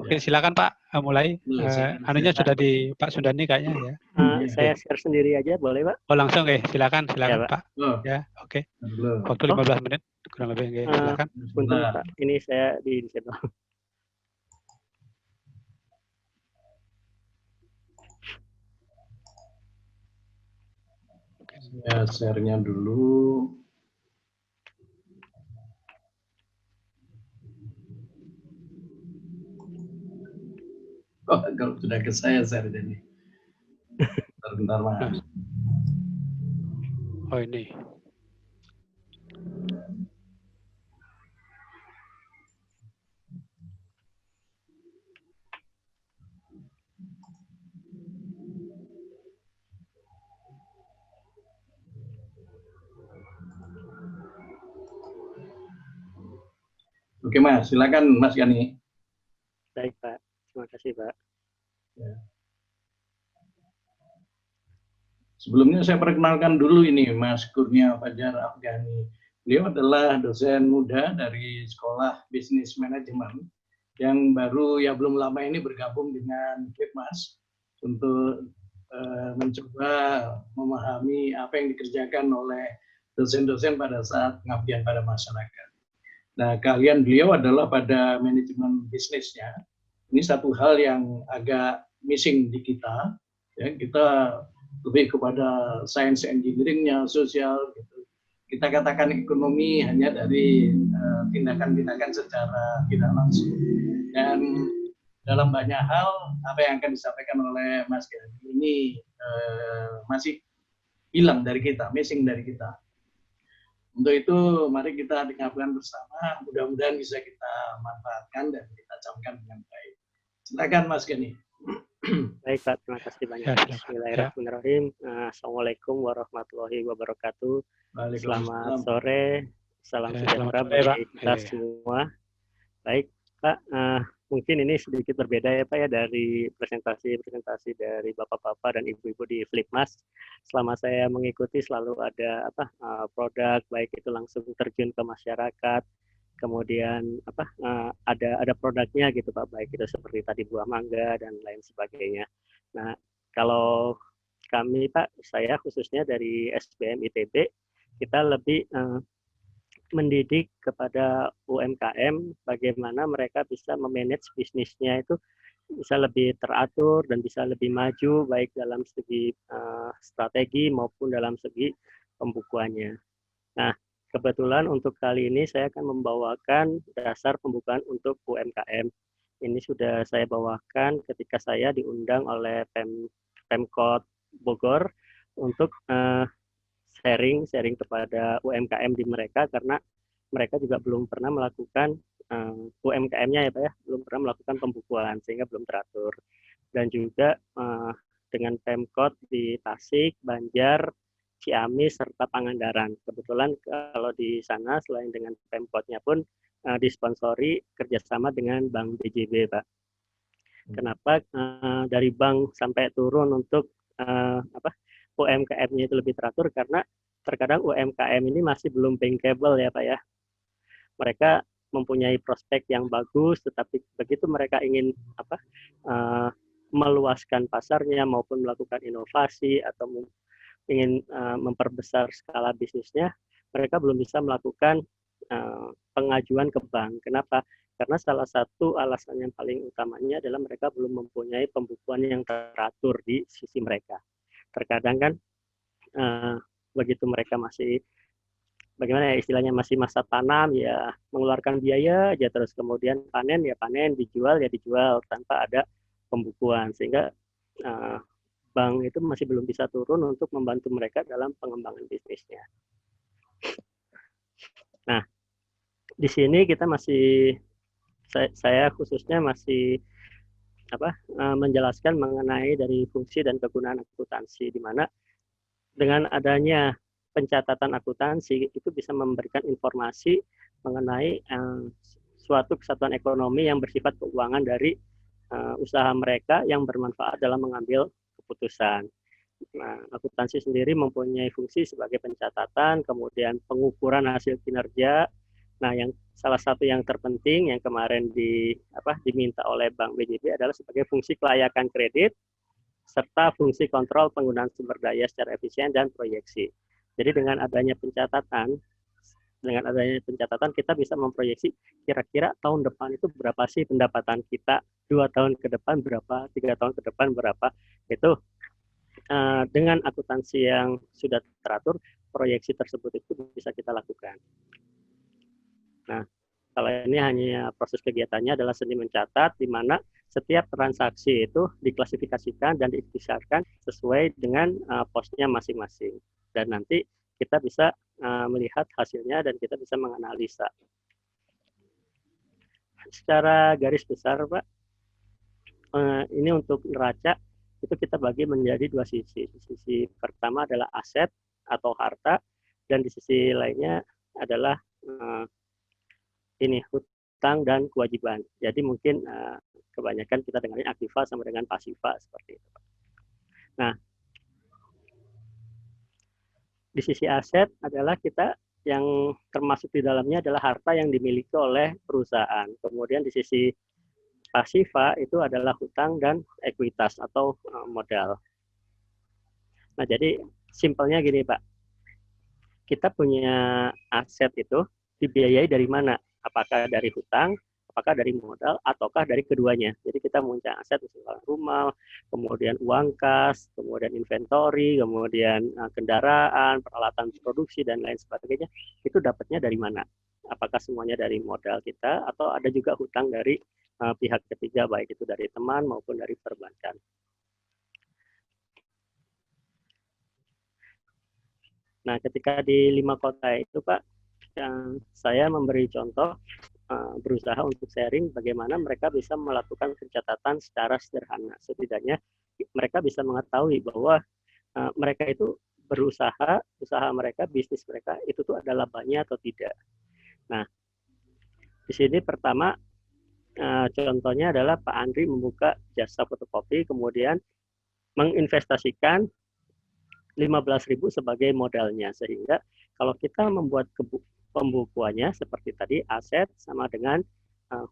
Oke, silakan Pak, mulai. Anunya sudah di Pak Sundani kayaknya ya. Saya share sendiri aja, boleh Pak? Oh langsung silakan Ya, Pak. Pak. Ya, oke. Waktu 15 menit kurang lebih, silakan. Punten Pak, ini saya di situ. Saya share-nya dulu. Oh, kalau sudah ke saya share ini. Bentar, Mas. Oh, ini. Oke, Mas. Silakan, Mas Gani. Baik, Pak. Terima kasih, Pak. Ya. Sebelumnya saya perkenalkan dulu ini Mas Kurnia Fajar Afghani. Beliau adalah dosen muda dari Sekolah Bisnis Manajemen yang baru belum lama ini bergabung dengan Flipmas untuk mencoba memahami apa yang dikerjakan oleh dosen-dosen pada saat pengabdian pada masyarakat. Nah, keahlian beliau adalah pada manajemen bisnisnya. Ini satu hal yang agak missing di kita. Ya, kita lebih kepada science engineering-nya, sosial, gitu. Kita katakan ekonomi hanya dari tindakan-tindakan secara tidak langsung. Dan dalam banyak hal, apa yang akan disampaikan oleh Mas Gani ini masih hilang dari kita, missing dari kita. Untuk itu, mari kita dengarkan bersama, mudah-mudahan bisa kita manfaatkan dan kita camkan dengan baik. Silakan Mas Gani. Baik Pak, terima kasih banyak. Bismillahirrahmanirrahim. Assalamualaikum warahmatullahi wabarakatuh. Selamat sore, salam sejahtera bagi kita semua. Baik Pak, mungkin ini sedikit berbeda ya Pak ya dari presentasi dari Bapak-Bapak dan Ibu-Ibu di Flipmas. Selama saya mengikuti selalu ada produk, baik itu langsung terjun ke masyarakat, kemudian ada produknya gitu Pak, baik itu seperti tadi buah mangga dan lain sebagainya. Nah, kalau kami Pak, saya khususnya dari SBM ITB, kita lebih mendidik kepada UMKM bagaimana mereka bisa memanage bisnisnya itu bisa lebih teratur dan bisa lebih maju baik dalam segi strategi maupun dalam segi pembukuannya. Nah, kebetulan untuk kali ini saya akan membawakan dasar pembukaan untuk UMKM. Ini sudah saya bawakan ketika saya diundang oleh Pemkot Bogor untuk sharing kepada UMKM di mereka, karena mereka juga belum pernah melakukan UMKM-nya ya Pak ya, belum pernah melakukan pembukuan sehingga belum teratur. Dan juga dengan Pemkot di Tasik, Banjar, Ciamis, serta Pangandaran. Kebetulan kalau di sana selain dengan Pemkotnya pun disponsori kerjasama dengan Bank BJB Pak. Kenapa dari bank sampai turun untuk UMKM-nya itu lebih teratur, karena terkadang UMKM ini masih belum bankable ya Pak ya. Mereka mempunyai prospek yang bagus, tetapi begitu mereka ingin meluaskan pasarnya maupun melakukan inovasi atau ingin memperbesar skala bisnisnya, mereka belum bisa melakukan pengajuan ke bank. Kenapa? Karena salah satu alasan yang paling utamanya adalah mereka belum mempunyai pembukuan yang teratur di sisi mereka. Terkadang kan begitu mereka masih bagaimana ya istilahnya, masih masa tanam ya mengeluarkan biaya aja, terus kemudian panen ya panen, dijual ya dijual tanpa ada pembukuan, sehingga bank itu masih belum bisa turun untuk membantu mereka dalam pengembangan bisnisnya. Nah, di sini kita masih saya khususnya masih menjelaskan mengenai dari fungsi dan kegunaan akuntansi, di mana dengan adanya pencatatan akuntansi itu bisa memberikan informasi mengenai suatu kesatuan ekonomi yang bersifat keuangan dari usaha mereka yang bermanfaat dalam mengambil keputusan. Nah, akuntansi sendiri mempunyai fungsi sebagai pencatatan, kemudian pengukuran hasil kinerja, Nah, yang salah satu yang terpenting yang kemarin diminta oleh Bank BJB adalah sebagai fungsi kelayakan kredit serta fungsi kontrol penggunaan sumber daya secara efisien dan proyeksi. Jadi dengan adanya pencatatan kita bisa memproyeksi kira-kira tahun depan itu berapa sih pendapatan kita, 2 tahun ke depan berapa, 3 tahun ke depan berapa. Itu dengan akuntansi yang sudah teratur, proyeksi tersebut itu bisa kita lakukan. Nah, kalau ini hanya proses kegiatannya adalah seni mencatat, di mana setiap transaksi itu diklasifikasikan dan diikhtisarkan sesuai dengan posnya masing-masing. Dan nanti kita bisa melihat hasilnya dan kita bisa menganalisa. Secara garis besar, Pak, ini untuk neraca itu kita bagi menjadi 2 sisi. Sisi pertama adalah aset atau harta, dan di sisi lainnya adalah hutang dan kewajiban. Jadi mungkin kebanyakan kita dengarnya aktiva sama dengan pasiva seperti itu. Nah, di sisi aset adalah kita yang termasuk di dalamnya adalah harta yang dimiliki oleh perusahaan. Kemudian di sisi pasiva itu adalah hutang dan ekuitas atau modal. Nah, jadi simpelnya gini, Pak. Kita punya aset itu dibiayai dari mana? Apakah dari hutang, apakah dari modal, ataukah dari keduanya. Jadi kita punya aset misalnya rumah, kemudian uang kas, kemudian inventory, kemudian kendaraan, peralatan produksi, dan lain sebagainya. Itu dapatnya dari mana? Apakah semuanya dari modal kita, atau ada juga hutang dari pihak ketiga, baik itu dari teman maupun dari perbankan. Nah, ketika di 5 kota itu, Pak, saya memberi contoh berusaha untuk sharing bagaimana mereka bisa melakukan pencatatan secara sederhana. Setidaknya mereka bisa mengetahui bahwa mereka itu berusaha, usaha mereka, bisnis mereka itu tuh ada labanya atau tidak. Nah, di sini pertama contohnya adalah Pak Andri membuka jasa fotokopi, kemudian menginvestasikan 15.000 sebagai modalnya, sehingga kalau kita membuat pembukuannya seperti tadi, aset sama dengan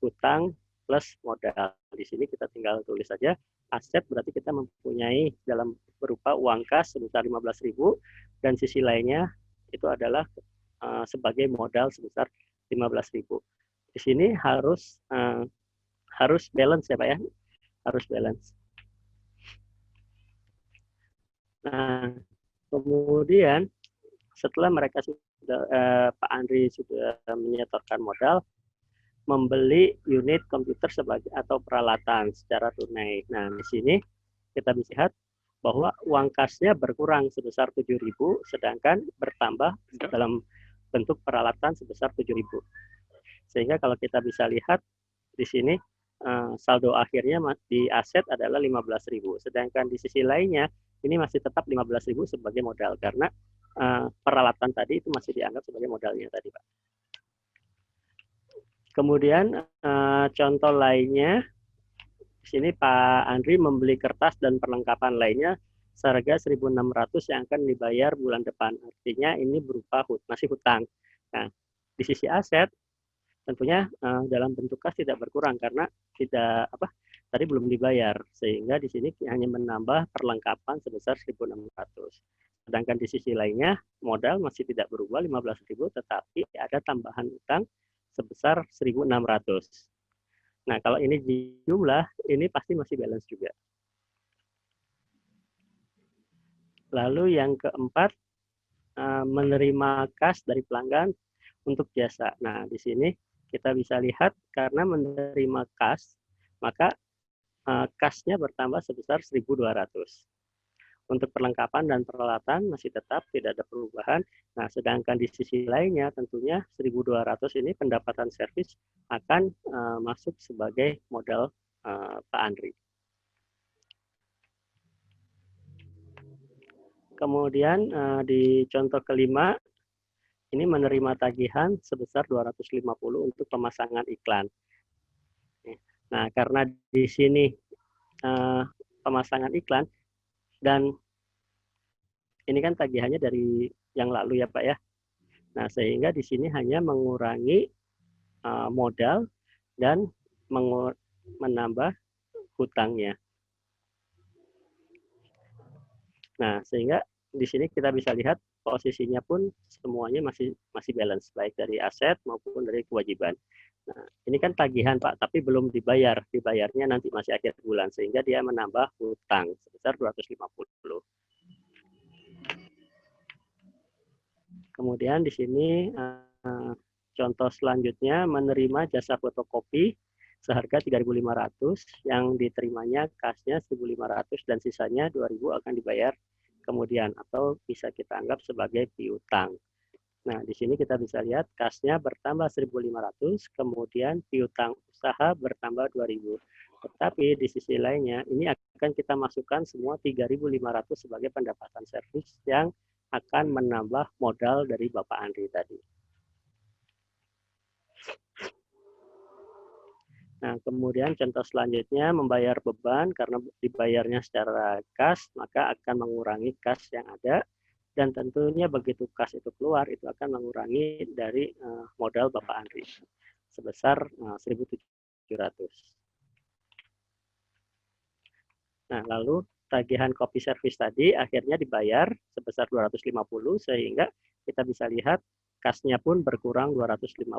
hutang plus modal. Di sini kita tinggal tulis saja aset, berarti kita mempunyai dalam berupa uang kas sebesar 15.000, dan sisi lainnya itu adalah sebagai modal sebesar 15.000. Di sini harus balance ya, Pak ya, harus balance. Nah, kemudian setelah mereka sudah Pak Andri sudah menyetorkan modal, membeli unit komputer sebagai atau peralatan secara tunai. Nah, di sini kita bisa lihat bahwa uang kasnya berkurang sebesar 7.000, sedangkan bertambah dalam bentuk peralatan sebesar 7.000. Sehingga kalau kita bisa lihat di sini saldo akhirnya di aset adalah 15.000, sedangkan di sisi lainnya ini masih tetap 15.000 sebagai modal karena peralatan tadi itu masih dianggap sebagai modalnya tadi, Pak. Kemudian contoh lainnya, di sini Pak Andri membeli kertas dan perlengkapan lainnya seharga 1.600 yang akan dibayar bulan depan. Artinya ini berupa masih hutang. Nah, di sisi aset tentunya dalam bentuk kas tidak berkurang karena tadi belum dibayar, sehingga di sini hanya menambah perlengkapan sebesar 1.600. Sedangkan di sisi lainnya modal masih tidak berubah 15.000, tetapi ada tambahan utang sebesar 1.600. Nah, kalau ini dijumlah, ini pasti masih balance juga. Lalu yang keempat, menerima kas dari pelanggan untuk jasa. Nah, di sini kita bisa lihat karena menerima kas, maka kasnya bertambah sebesar 1.200. Untuk perlengkapan dan peralatan masih tetap tidak ada perubahan. Nah, sedangkan di sisi lainnya tentunya 1.200 ini pendapatan servis akan masuk sebagai modal Pak Andri. Kemudian di contoh kelima, ini menerima tagihan sebesar 250 untuk pemasangan iklan. Nah, karena di sini pemasangan iklan, dan ini kan tagihannya dari yang lalu ya, Pak ya. Nah, sehingga di sini hanya mengurangi modal dan menambah hutangnya. Nah, sehingga di sini kita bisa lihat posisinya pun semuanya masih balance, baik dari aset maupun dari kewajiban. Nah, ini kan tagihan Pak, tapi belum dibayar. Dibayarnya nanti masih akhir bulan, sehingga dia menambah hutang sebesar 250. Kemudian di sini contoh selanjutnya menerima jasa fotokopi seharga 3.500 yang diterimanya kasnya 1.500 dan sisanya 2.000 akan dibayar kemudian atau bisa kita anggap sebagai piutang. Nah, di sini kita bisa lihat kasnya bertambah 1.500, kemudian piutang usaha bertambah 2.000. Tetapi di sisi lainnya, ini akan kita masukkan semua 3.500 sebagai pendapatan servis yang akan menambah modal dari Bapak Andri tadi. Nah, kemudian contoh selanjutnya membayar beban karena dibayarnya secara kas, maka akan mengurangi kas yang ada. Dan tentunya begitu kas itu keluar, itu akan mengurangi dari modal Bapak Andri sebesar 1.700. Nah, lalu tagihan kopi servis tadi akhirnya dibayar sebesar 250 sehingga kita bisa lihat kasnya pun berkurang 250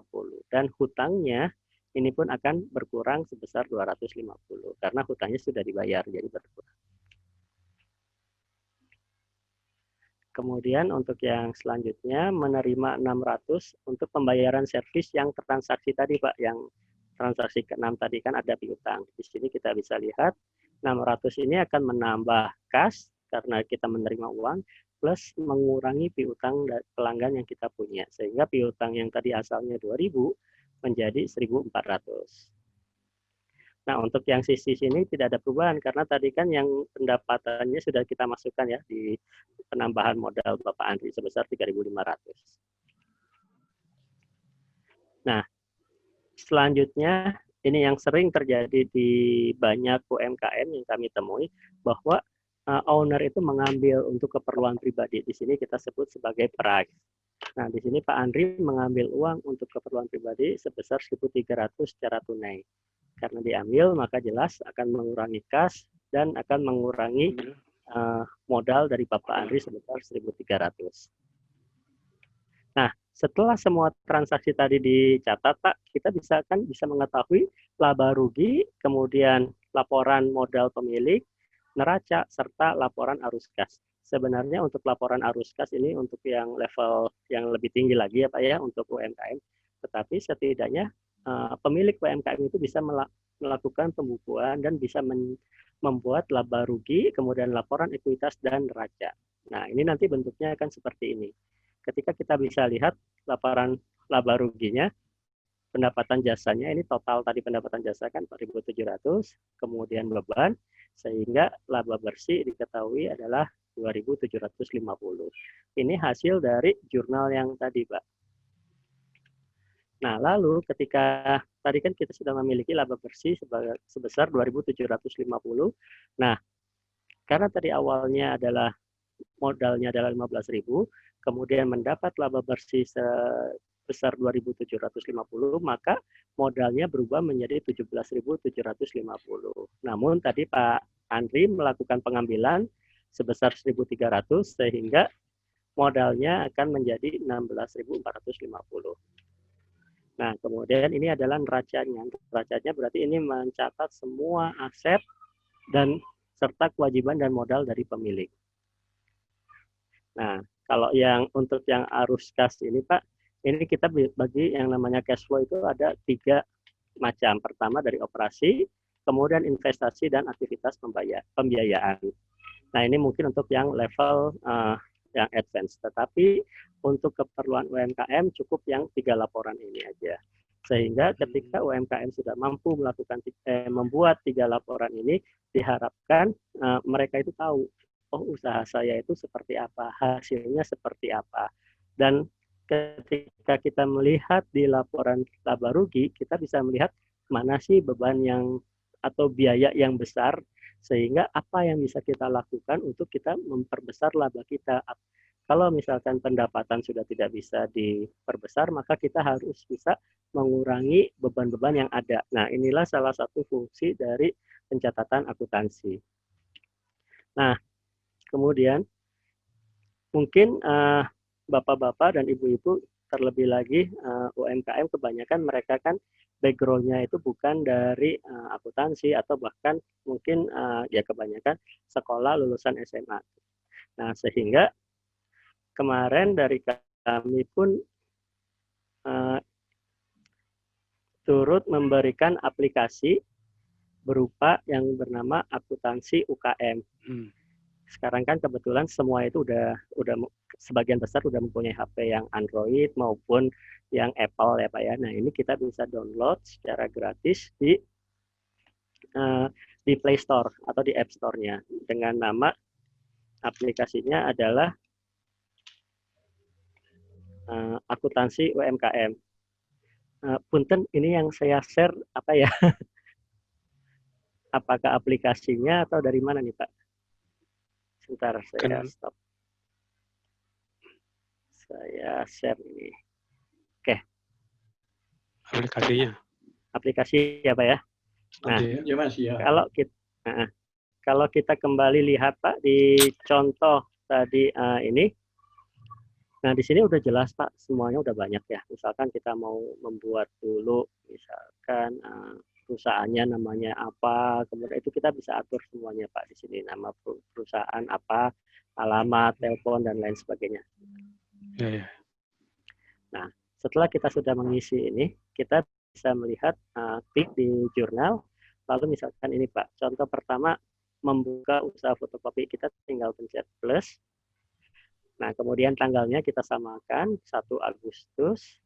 dan hutangnya ini pun akan berkurang sebesar 250 karena hutangnya sudah dibayar jadi berkurang. Kemudian untuk yang selanjutnya menerima 600 untuk pembayaran servis yang transaksi tadi Pak, yang transaksi ke-6 tadi kan ada piutang. Di sini kita bisa lihat 600 ini akan menambah kas karena kita menerima uang plus mengurangi piutang pelanggan yang kita punya. Sehingga piutang yang tadi asalnya 2.000 menjadi 1.400. Nah, untuk yang sisi sini tidak ada perubahan karena tadi kan yang pendapatannya sudah kita masukkan ya di penambahan modal Bapak Andri sebesar 3.500. Nah, selanjutnya ini yang sering terjadi di banyak UMKM yang kami temui bahwa owner itu mengambil untuk keperluan pribadi. Di sini kita sebut sebagai price. Nah, di sini Pak Andri mengambil uang untuk keperluan pribadi sebesar 1.300 secara tunai. Karena diambil, maka jelas akan mengurangi kas dan akan mengurangi modal dari Bapak Andri sebesar 1.300. Nah, setelah semua transaksi tadi dicatat, Pak, kita bisa mengetahui laba rugi, kemudian laporan modal pemilik, neraca, serta laporan arus kas. Sebenarnya untuk laporan arus kas ini untuk yang level yang lebih tinggi lagi ya Pak ya, untuk UMKM. Tetapi setidaknya pemilik UMKM itu bisa melakukan pembukuan dan bisa membuat laba rugi, kemudian laporan ekuitas dan neraca. Nah, ini nanti bentuknya akan seperti ini. Ketika kita bisa lihat laporan laba ruginya, pendapatan jasanya, ini total tadi pendapatan jasa kan 4.700, kemudian beban, sehingga laba bersih diketahui adalah 2.750. Ini hasil dari jurnal yang tadi, Pak. Nah, lalu ketika tadi kan kita sudah memiliki laba bersih sebesar 2.750. Nah, karena tadi awalnya adalah modalnya adalah 15.000, kemudian mendapat laba bersih sebesar 2.750, maka modalnya berubah menjadi 17.750. Namun tadi Pak Andri melakukan pengambilan sebesar 1.300 sehingga modalnya akan menjadi 16.450. Nah, kemudian ini adalah neracanya. Neracanya berarti ini mencatat semua aset dan serta kewajiban dan modal dari pemilik. Nah, kalau yang untuk yang arus kas ini Pak, ini kita bagi yang namanya cash flow itu ada 3 macam. Pertama dari operasi, kemudian investasi dan aktivitas pembiayaan. Nah, ini mungkin untuk yang level yang advance. Tetapi untuk keperluan UMKM cukup yang 3 laporan ini aja. Sehingga ketika UMKM sudah mampu melakukan membuat 3 laporan ini, diharapkan mereka itu tahu, oh usaha saya itu seperti apa, hasilnya seperti apa. Dan ketika kita melihat di laporan laba rugi, kita bisa melihat mana sih beban yang atau biaya yang besar, sehingga apa yang bisa kita lakukan untuk kita memperbesar laba kita. kalau misalkan pendapatan sudah tidak bisa diperbesar, maka kita harus bisa mengurangi beban-beban yang ada. Nah, inilah salah satu fungsi dari pencatatan akuntansi. Nah, kemudian mungkin bapak-bapak dan ibu-ibu, terlebih lagi UMKM, kebanyakan mereka kan background-nya itu bukan dari akuntansi, atau bahkan mungkin ya kebanyakan sekolah lulusan SMA. Nah, sehingga kemarin dari kami pun turut memberikan aplikasi berupa yang bernama akuntansi UKM. Sekarang kan kebetulan semua itu udah sebagian besar udah mempunyai HP yang Android maupun yang Apple ya Pak ya. Nah, ini kita bisa download secara gratis di Play Store atau di App Store-nya dengan nama aplikasinya adalah akuntansi UMKM. Punten, ini yang saya share apa ya? Apakah aplikasinya atau dari mana nih Pak? Sebentar, saya stop. Saya share ini. Oke. Aplikasinya. Aplikasi ya Pak ya. Nah, ya Mas, ya. Kalau kita kembali lihat Pak di contoh tadi ini. Nah, di sini udah jelas Pak, semuanya udah banyak ya. Misalkan kita mau membuat dulu, misalkan perusahaannya namanya apa, kemudian itu kita bisa atur semuanya Pak di sini, nama perusahaan apa, alamat, telepon, dan lain sebagainya. Ya. Nah, setelah kita sudah mengisi ini, kita bisa melihat klik di jurnal, lalu misalkan ini Pak, contoh pertama, membuka usaha fotokopi, kita tinggal pencet plus. Nah, kemudian tanggalnya kita samakan 1 Agustus.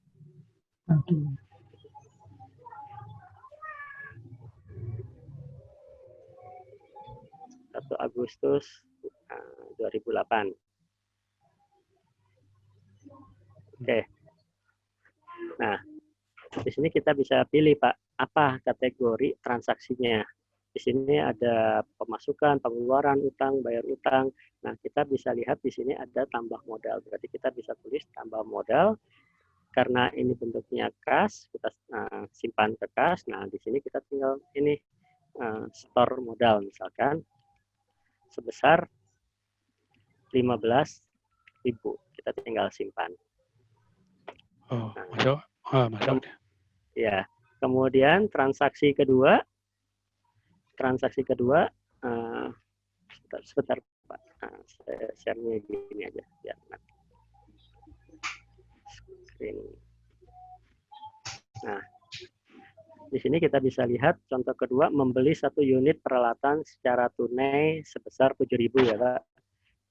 1 Agustus 2008. Oke. Nah, di sini kita bisa pilih Pak, apa kategori transaksinya. Di sini ada pemasukan, pengeluaran utang, bayar utang. Nah, kita bisa lihat di sini ada tambah modal. Berarti kita bisa tulis tambah modal. Karena ini bentuknya kas, kita simpan ke kas. Nah, di sini kita tinggal ini store modal misalkan sebesar 15.000. Kita tinggal simpan. Oh, masuk. Ya. Kemudian transaksi kedua sebentar Pak, saya share-nya gini aja biar screen. Nah, di sini kita bisa lihat contoh kedua, membeli 1 unit peralatan secara tunai sebesar 7.000 ya Pak.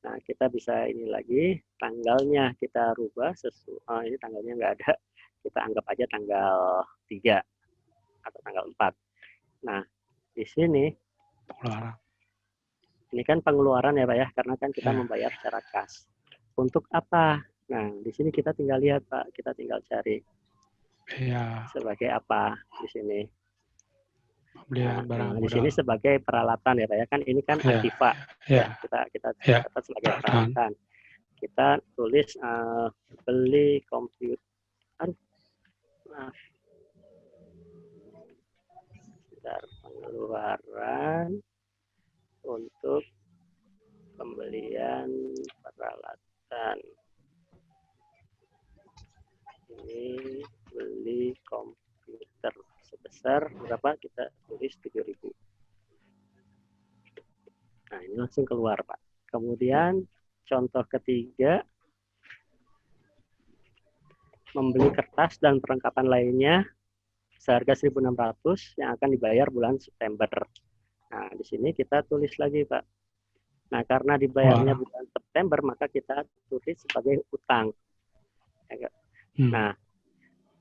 Nah, kita bisa ini lagi, tanggalnya kita rubah, ini tanggalnya nggak ada, kita anggap aja tanggal 3 atau tanggal 4. Nah, di sini ini kan pengeluaran ya Pak ya, karena kan kita membayar secara kas. Untuk apa? Nah, di sini kita tinggal lihat Pak, kita tinggal cari sebagai apa di sini. Nah, di sini sebagai peralatan ya Pak ya, kan ini kan Aktiva ya, kita catat sebagai peralatan. Kita tulis beli komputer. Pengeluaran untuk pembelian peralatan. Ini beli komputer sebesar berapa? Kita tulis 7.000. Nah, ini langsung keluar Pak. Kemudian contoh ketiga, membeli kertas dan perlengkapan lainnya seharga 1.600 yang akan dibayar bulan September. Nah, di sini kita tulis lagi Pak. Nah, karena dibayarnya bulan September, maka kita tulis sebagai utang. Nah,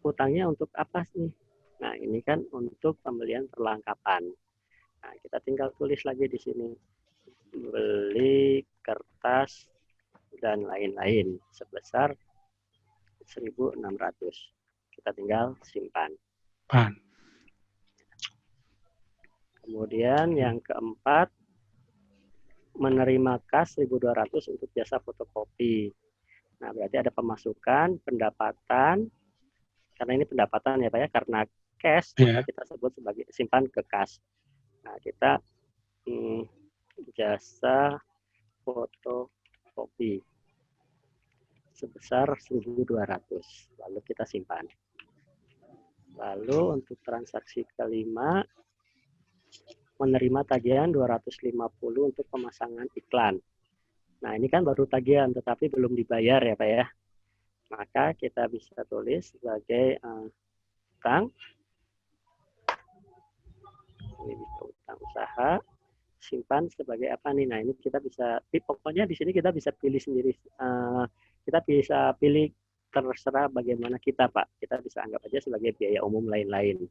utangnya untuk apa sih? Nah, ini kan untuk pembelian perlengkapan. Nah, kita tinggal tulis lagi di sini. Beli kertas dan lain-lain sebesar 1.600. Kita tinggal simpan. Kemudian yang keempat, menerima kas 1.200 untuk jasa fotokopi. Nah, berarti ada pemasukan, pendapatan, karena ini pendapatan ya Pak ya, karena cash, maka kita sebut sebagai simpan ke kas. Nah, kita jasa fotokopi sebesar 1.200, lalu kita simpan. Lalu untuk transaksi kelima, menerima tagihan 250 untuk pemasangan iklan. Nah, ini kan baru tagihan, tetapi belum dibayar ya Pak ya. Maka kita bisa tulis sebagai utang. Ini bisa utang usaha. Simpan sebagai apa nih? Nah, ini kita bisa, pokoknya di sini kita bisa pilih sendiri. Kita bisa pilih terserah bagaimana kita Pak. Kita bisa anggap aja sebagai biaya umum lain-lain.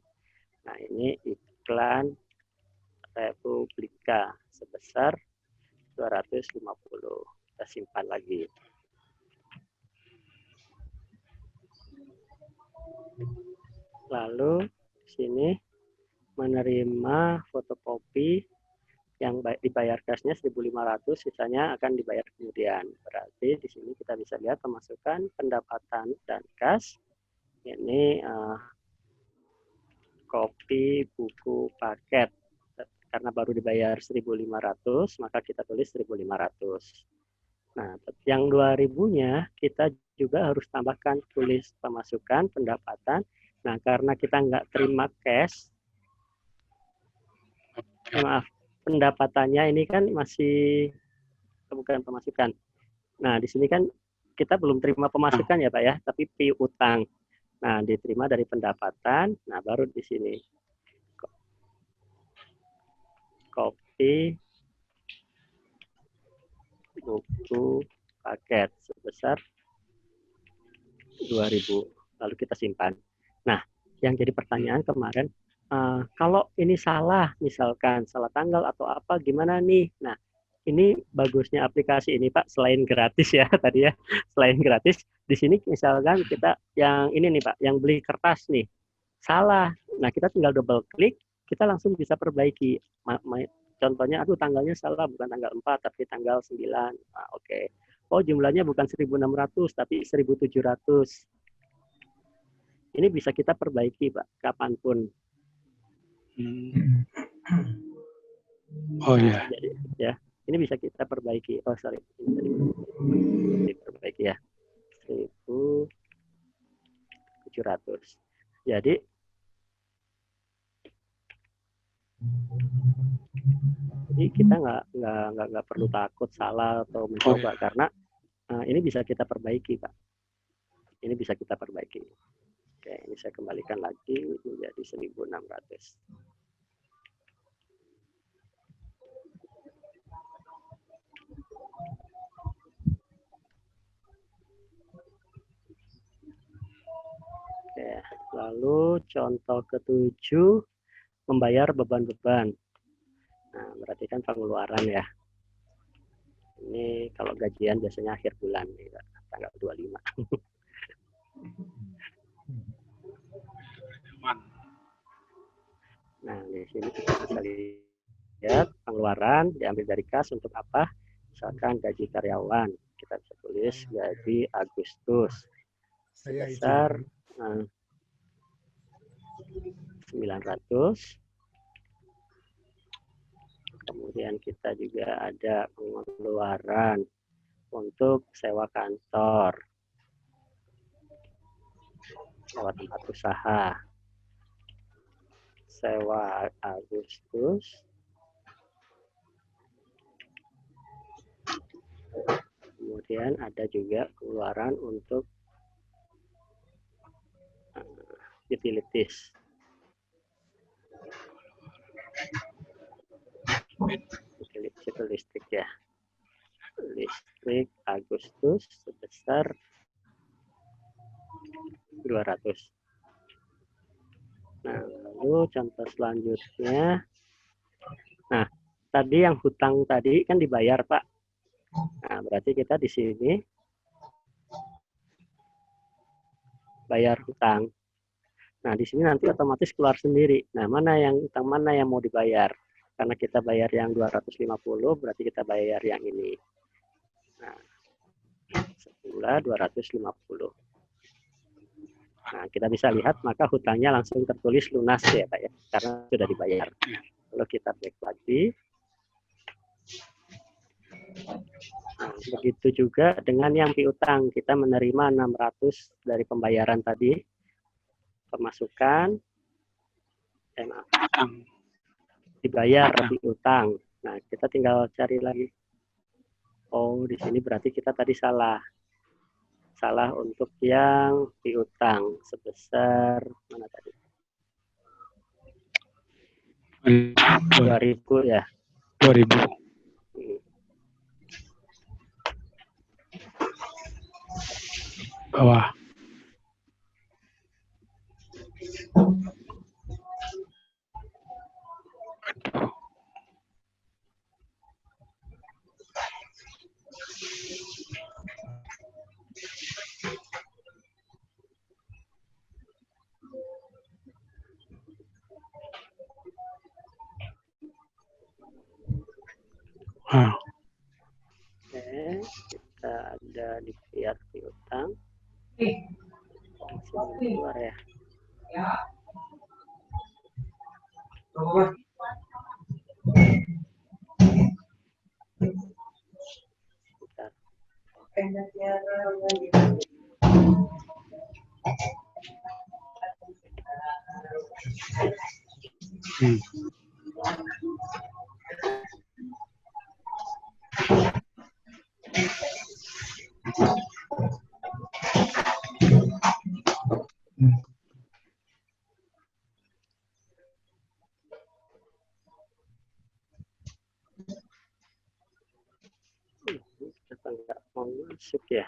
Nah, ini iklan Republika sebesar 250. Kita simpan lagi. Lalu di sini menerima fotokopi yang dibayar cashnya 1.500, sisanya akan dibayar kemudian. Berarti di sini kita bisa lihat pemasukan, pendapatan, dan kas. Ini kopi, buku, paket. Karena baru dibayar 1.500, maka kita tulis 1.500. Nah, yang 2.000-nya kita juga harus tambahkan, tulis pemasukan, pendapatan. Nah, karena kita nggak terima cash, maaf, pendapatannya ini kan masih bukan pemasukan. Nah, di sini kan kita belum terima pemasukan ya Pak ya, tapi piutang. Nah, diterima dari pendapatan. Nah, baru di sini kopi, buku, paket sebesar 2.000. Lalu kita simpan. Nah, yang jadi pertanyaan kemarin, kalau ini salah, misalkan salah tanggal atau apa, gimana nih? Nah, ini bagusnya aplikasi ini Pak, selain gratis ya tadi ya, selain gratis, di sini misalkan kita yang ini nih Pak, yang beli kertas nih, salah. Nah, kita tinggal double klik, kita langsung bisa perbaiki. Contohnya, aduh tanggalnya salah, bukan tanggal 4, tapi tanggal 9. Nah, oke. Oh, jumlahnya bukan 1.600, tapi 1.700. Ini bisa kita perbaiki Pak, kapanpun. Oh iya. Jadi ya, ini bisa kita perbaiki. Oh sorry, ini diperbaiki ya. 1.700. Jadi kita nggak perlu takut salah atau mencoba karena ini bisa kita perbaiki Pak. Ini bisa kita perbaiki. Oke, ini saya kembalikan lagi menjadi 1.600. Oke, lalu contoh ke-7, membayar beban-beban. Nah, berarti kan pengeluaran ya. Ini kalau gajian biasanya akhir bulan, tanggal 25. Nah, di sini kita bisa lihat pengeluaran diambil dari kas untuk apa? Misalkan gaji karyawan, kita bisa tulis gaji Agustus sebesar 900. Kemudian kita juga ada pengeluaran untuk sewa kantor, sewa tempat usaha, sewa Agustus, kemudian ada juga pengeluaran untuk utilities. Listrik ya. Listrik Agustus sebesar 200. Nah, lalu contoh selanjutnya. Nah, tadi yang hutang tadi kan dibayar, Pak. Nah, berarti kita di sini bayar hutang. Nah, di sini nanti otomatis keluar sendiri. Nah, mana yang utang mana yang mau dibayar? Karena kita bayar yang 250, berarti kita bayar yang ini. Nah, Semula 250. Nah, kita bisa lihat maka hutangnya langsung tertulis lunas ya Pak ya, karena sudah dibayar. Kalau kita back lagi, nah, begitu juga dengan yang piutang, kita menerima 600 dari pembayaran tadi, pemasukan, dibayar piutang. Nah, kita tinggal cari lagi. Oh, di sini berarti kita tadi salah. Salah untuk yang piutang sebesar mana tadi? 2.000 ya. 2.000. Bawah. Oke, kita ada di pihak piutang. Keluar ya. Kenapa nggak mau masuk ya?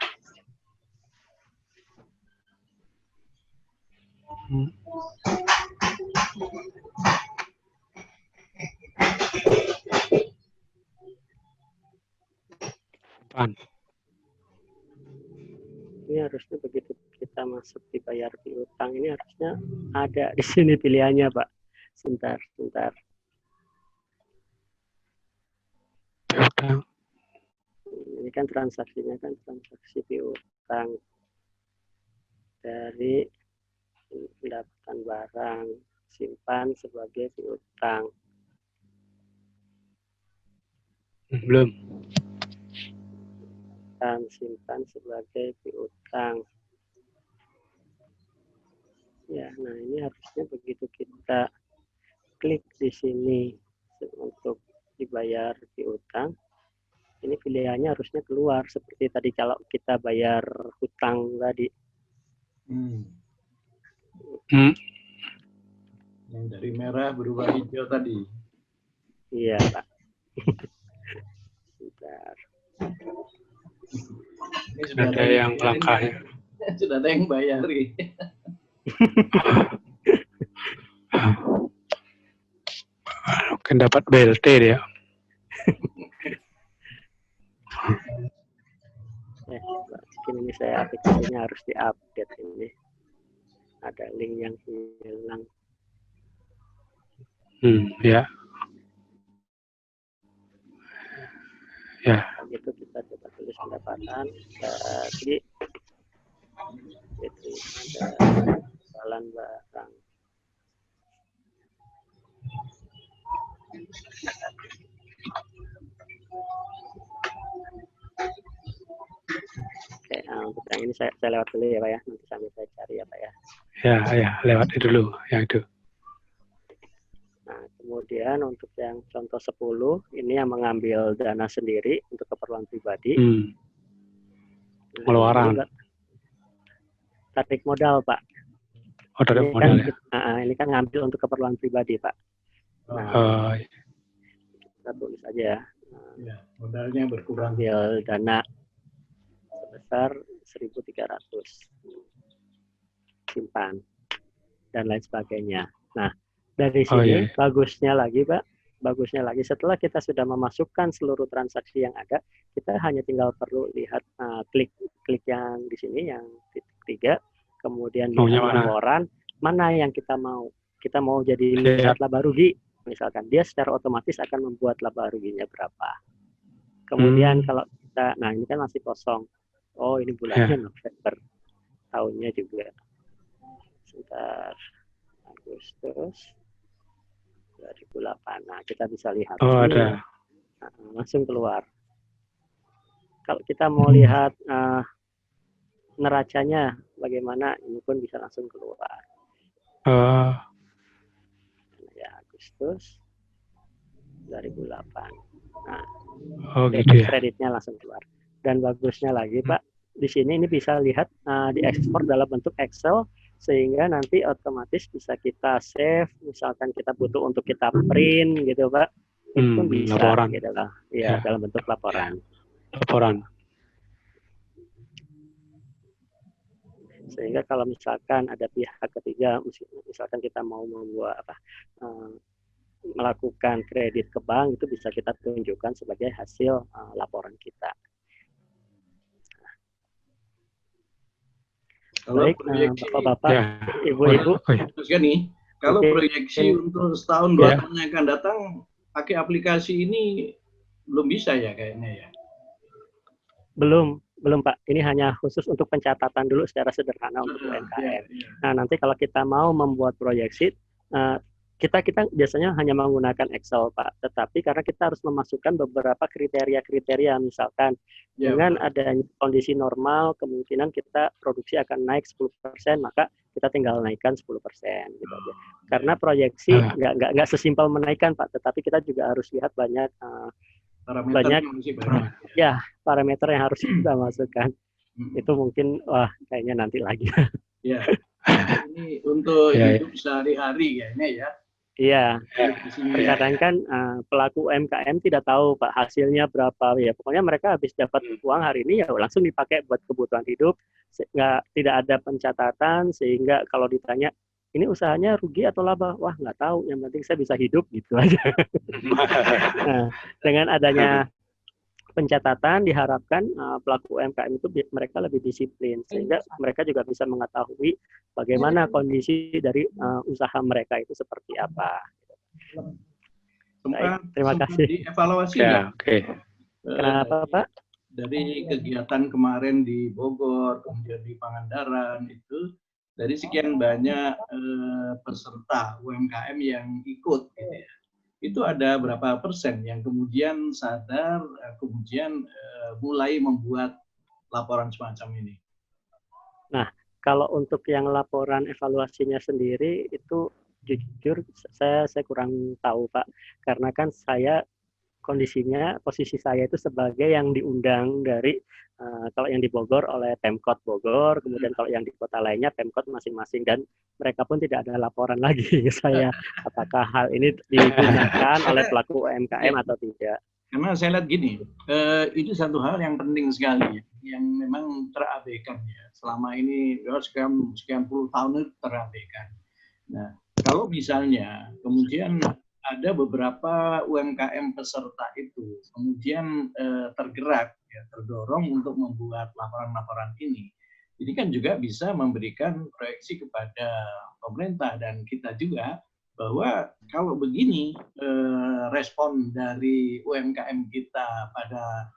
Ini harusnya begitu kita masuk dibayar piutang, ini harusnya ada di sini pilihannya Pak. Sebentar. Piutang. Ini kan transaksinya kan transaksi piutang dari pendapatan barang, simpan sebagai piutang. Belum. Dan simpan sebagai piutang. Ya, nah ini harusnya begitu kita klik di sini untuk dibayar piutang, ini pilihannya harusnya keluar seperti tadi kalau kita bayar hutang tadi. Yang dari merah berubah hijau tadi. Iya Pak. Bentar. Ini sudah ada yang langkahnya. Sudah ada yang bayari. Mungkin dapat BLT dia. Mungkin ini saya aplikasinya harus diupdate ini. Ada link yang hilang. Ya. Ya. Itu kita coba tulis pendapatan dari itu ada jualan barang. Oke, untuk yang ini saya lewat dulu ya Pak ya, nanti sambil saya cari ya Pak ya. Ya, lewat dulu yang itu. Nah, kemudian untuk yang contoh 10, ini yang mengambil dana sendiri untuk keperluan pribadi. Pengeluaran. Tarik modal, Pak. Oh, tarik modal ya. Ini kan ngambil untuk keperluan pribadi, Pak. Nah, kita tulis aja. Ya, modalnya berkurang. Ambil dana sebesar 1.300. Simpan. Dan lain sebagainya. Nah, dari sini bagusnya lagi Pak, setelah kita sudah memasukkan seluruh transaksi yang ada, kita hanya tinggal perlu lihat klik yang di sini yang titik 3, kemudian lihat laporan mana yang kita mau. Kita mau jadi lihat laba rugi, misalkan dia secara otomatis akan membuat laba ruginya berapa. Kemudian kalau kita, nah ini kan masih kosong. Oh, ini bulannya November. Tahunnya juga. Sebentar. Agustus 2008. Nah, kita bisa lihat. Oh, ini, ada. langsung keluar. Kalau kita mau lihat neracanya bagaimana, ini pun bisa langsung keluar. Ya, Agustus 2008. Nah, gitu ya. kreditnya langsung keluar. Dan bagusnya lagi, Pak, di sini ini bisa lihat diekspor dalam bentuk Excel, sehingga nanti otomatis bisa kita save. Misalkan kita butuh untuk kita print, gitu, Pak, itu pun bisa. Laporan. Gitu lah. Ya, dalam bentuk laporan. Laporan. Sehingga kalau misalkan ada pihak ketiga, misalkan kita mau membuat melakukan kredit ke bank, itu bisa kita tunjukkan sebagai hasil laporan kita. Kalau baik, Bapak-bapak, Ibu-ibu, nih, kalau proyeksi untuk setahun 2 tahun yang akan datang, pakai aplikasi ini belum bisa ya kayaknya ya? Belum Pak. Ini hanya khusus untuk pencatatan dulu secara sederhana untuk UMKM. Nah, nanti kalau kita mau membuat proyeksi, kita biasanya hanya menggunakan Excel, Pak. Tetapi karena kita harus memasukkan beberapa kriteria-kriteria, misalkan dengan adanya kondisi normal, kemungkinan kita produksi akan naik 10%, maka kita tinggal naikkan 10%. Gitu aja. Karena proyeksi nggak sesimpel menaikkan, Pak. Tetapi kita juga harus lihat banyak parameter yang harus kita masukkan. Itu mungkin kayaknya nanti lagi. Ya. Ini untuk hidup sehari-hari kayaknya ya. Iya. Kadang kan pelaku UMKM tidak tahu, Pak, hasilnya berapa ya. Pokoknya mereka habis dapat uang hari ini ya langsung dipakai buat kebutuhan hidup. Tidak ada pencatatan, sehingga kalau ditanya ini usahanya rugi atau laba, wah nggak tahu, yang penting saya bisa hidup, gitu aja. Nah, dengan adanya pencatatan diharapkan pelaku UMKM itu mereka lebih disiplin, sehingga mereka juga bisa mengetahui bagaimana kondisi dari usaha mereka itu seperti apa. Baik, terima kasih. Dievaluasi ya. Kenapa, Pak? Dari kegiatan kemarin di Bogor, kemudian di Pangandaran itu, dari sekian banyak peserta UMKM yang ikut, gitu ya, itu ada berapa persen yang kemudian sadar, kemudian mulai membuat laporan semacam ini? Nah, kalau untuk yang laporan evaluasinya sendiri itu jujur saya kurang tahu, Pak, karena kan posisi saya itu sebagai yang diundang dari kalau yang di Bogor oleh Pemkot Bogor, kemudian kalau yang di kota lainnya Pemkot masing-masing, dan mereka pun tidak ada laporan lagi ke saya apakah hal ini digunakan oleh pelaku UMKM atau tidak. Karena saya lihat gini, itu satu hal yang penting sekali, yang memang terabaikan ya. Selama ini sekian puluh tahun itu terabaikan. Nah, kalau misalnya kemudian ada beberapa UMKM peserta itu kemudian tergerak, ya, terdorong untuk membuat laporan-laporan ini kan juga bisa memberikan proyeksi kepada pemerintah dan kita juga, bahwa kalau begini respon dari UMKM kita pada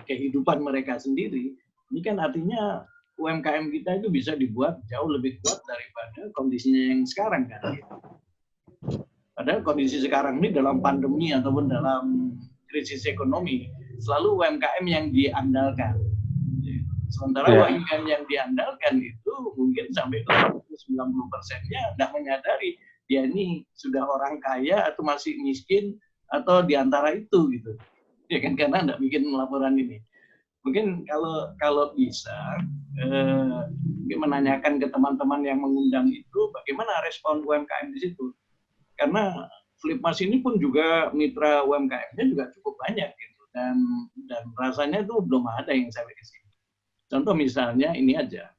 kehidupan mereka sendiri, ini kan artinya UMKM kita itu bisa dibuat jauh lebih kuat daripada kondisinya yang sekarang kan. Padahal kondisi sekarang ini dalam pandemi ataupun dalam krisis ekonomi, selalu UMKM yang diandalkan. Sementara UMKM yang diandalkan itu mungkin sampai 90%-nya tidak menyadari dia ini sudah orang kaya atau masih miskin atau diantara itu, gitu. Ya kan, karena tidak bikin laporan ini. Mungkin kalau bisa menanyakan ke teman-teman yang mengundang itu bagaimana respon UMKM di situ. Karena Flipmas ini pun juga mitra UMKM-nya juga cukup banyak gitu, dan rasanya itu belum ada yang sampai ke sini. Contoh misalnya ini aja,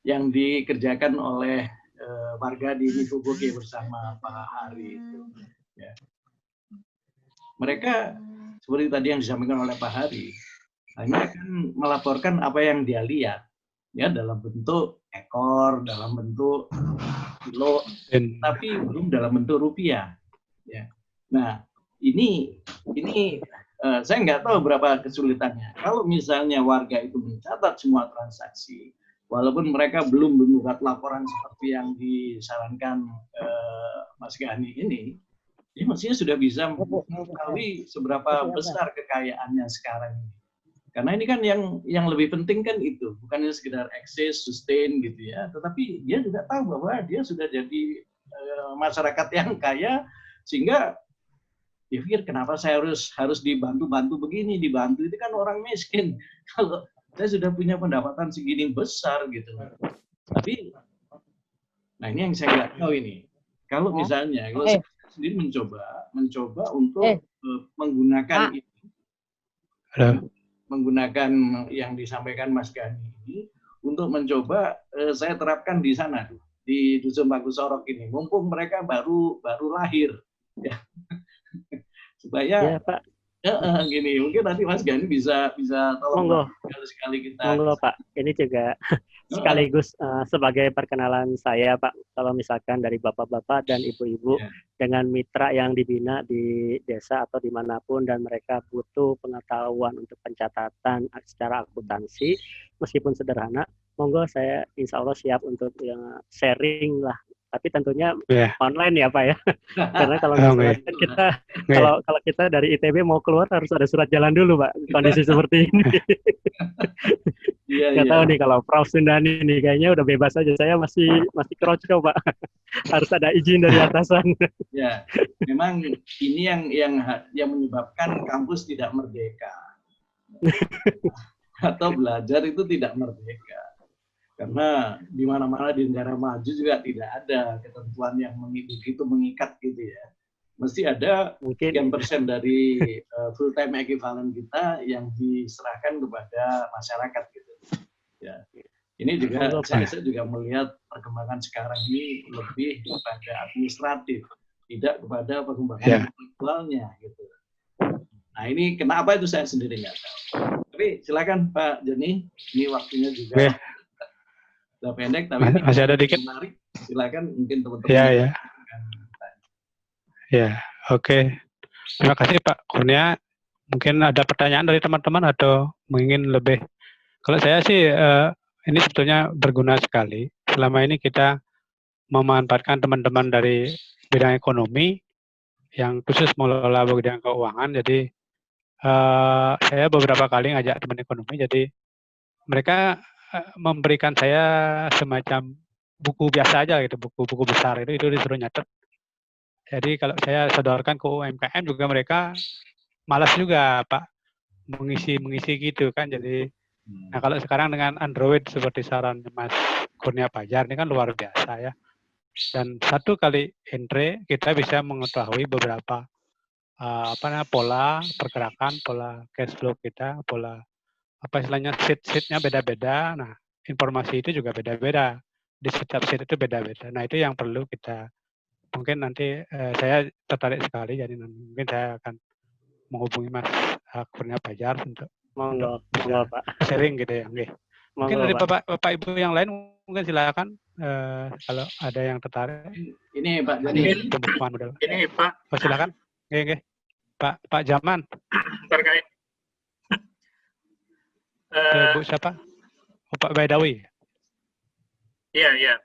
yang dikerjakan oleh warga di Mikuboke bersama Pak Hari itu. Ya. Mereka seperti tadi yang disampaikan oleh Pak Hari, hanya akan melaporkan apa yang dia lihat, ya, dalam bentuk ekor, dalam bentuk kilo, tapi belum dalam bentuk rupiah. Ya. Nah, ini saya nggak tahu berapa kesulitannya. Kalau misalnya warga itu mencatat semua transaksi, walaupun mereka belum membuat laporan seperti yang disarankan Mas Gani ini, dia mestinya sudah bisa mengetahui seberapa besar kekayaannya sekarang ini. Karena ini kan yang lebih penting kan itu, bukan sekedar eksis, sustain gitu ya, tetapi dia juga tahu bahwa dia sudah jadi masyarakat yang kaya, sehingga dia pikir kenapa saya harus dibantu-bantu begini, dibantu itu kan orang miskin. Kalau saya sudah punya pendapatan segini besar gitu. Tapi, nah ini yang saya nggak tahu ini. Kalau misalnya, kalau saya sendiri mencoba untuk menggunakan ini, menggunakan yang disampaikan Mas Gani ini untuk mencoba saya terapkan di sana di Dusun Bagus Sorok ini, mumpung mereka baru lahir ya. Supaya ya, Pak. Gini, mungkin nanti Mas Gani bisa tolong sekali kita. Monggo Pak, ini juga sekaligus sebagai perkenalan saya Pak, kalau misalkan dari bapak-bapak dan ibu-ibu dengan mitra yang dibina di desa atau dimanapun dan mereka butuh pengetahuan untuk pencatatan secara akuntansi, meskipun sederhana, monggo saya insya Allah siap untuk sharing lah. Tapi tentunya online ya Pak ya, karena kalau misalnya kita kalau kita dari ITB mau keluar harus ada surat jalan dulu Pak, kondisi seperti ini. Nggak tahu nih kalau Prof Sundani nih kayaknya udah bebas aja, saya masih kroco Pak, harus ada izin dari atasan. Ya, memang ini yang menyebabkan kampus tidak merdeka atau belajar itu tidak merdeka. Karena di mana-mana di negara maju juga tidak ada ketentuan yang begitu mengikat gitu ya. Mesti ada sekian persen dari full time equivalent kita yang diserahkan kepada masyarakat gitu. Ya. Ini juga saya juga melihat perkembangan sekarang ini lebih kepada administratif, tidak kepada perkembangan intelektualnya gitu. Nah ini kenapa itu saya sendiri nggak tahu. Tapi silakan Pak Joni, ini waktunya juga. Sudah pendek, tapi masih ada dikit. Menarik. Silakan mungkin teman-teman. Ya, oke. Terima kasih Pak Kurnia. Mungkin ada pertanyaan dari teman-teman atau ingin lebih. Kalau saya sih ini sebetulnya berguna sekali. Selama ini kita memanfaatkan teman-teman dari bidang ekonomi yang khusus mengelola bidang keuangan. Jadi saya beberapa kali ngajak teman ekonomi. Jadi mereka memberikan saya semacam buku biasa aja gitu, buku-buku besar itu disuruh nyatet. Jadi kalau saya sodorkan ke UMKM juga mereka malas juga Pak mengisi gitu kan. Jadi nah kalau sekarang dengan Android seperti saran Mas Kurnia Pajar ini kan luar biasa ya. Dan satu kali entry kita bisa mengetahui beberapa pola pergerakan, pola cash flow kita, pola apa istilahnya sheet-sheetnya beda-beda. Nah, informasi itu juga beda-beda. Di setiap sheet itu beda-beda. Nah, itu yang perlu kita, mungkin nanti saya tertarik sekali, jadi mungkin saya akan menghubungi Mas Kurnia Pajar untuk Pak. sharing gitu ya. Okay. Mungkin dari Bapak Ibu yang lain, mungkin silakan kalau ada yang tertarik. Ini Pak Jani. Ini Pak. Oh, silakan. Oke. Pak Jaman. Terkait Bu siapa? Pak Baidawi. Iya.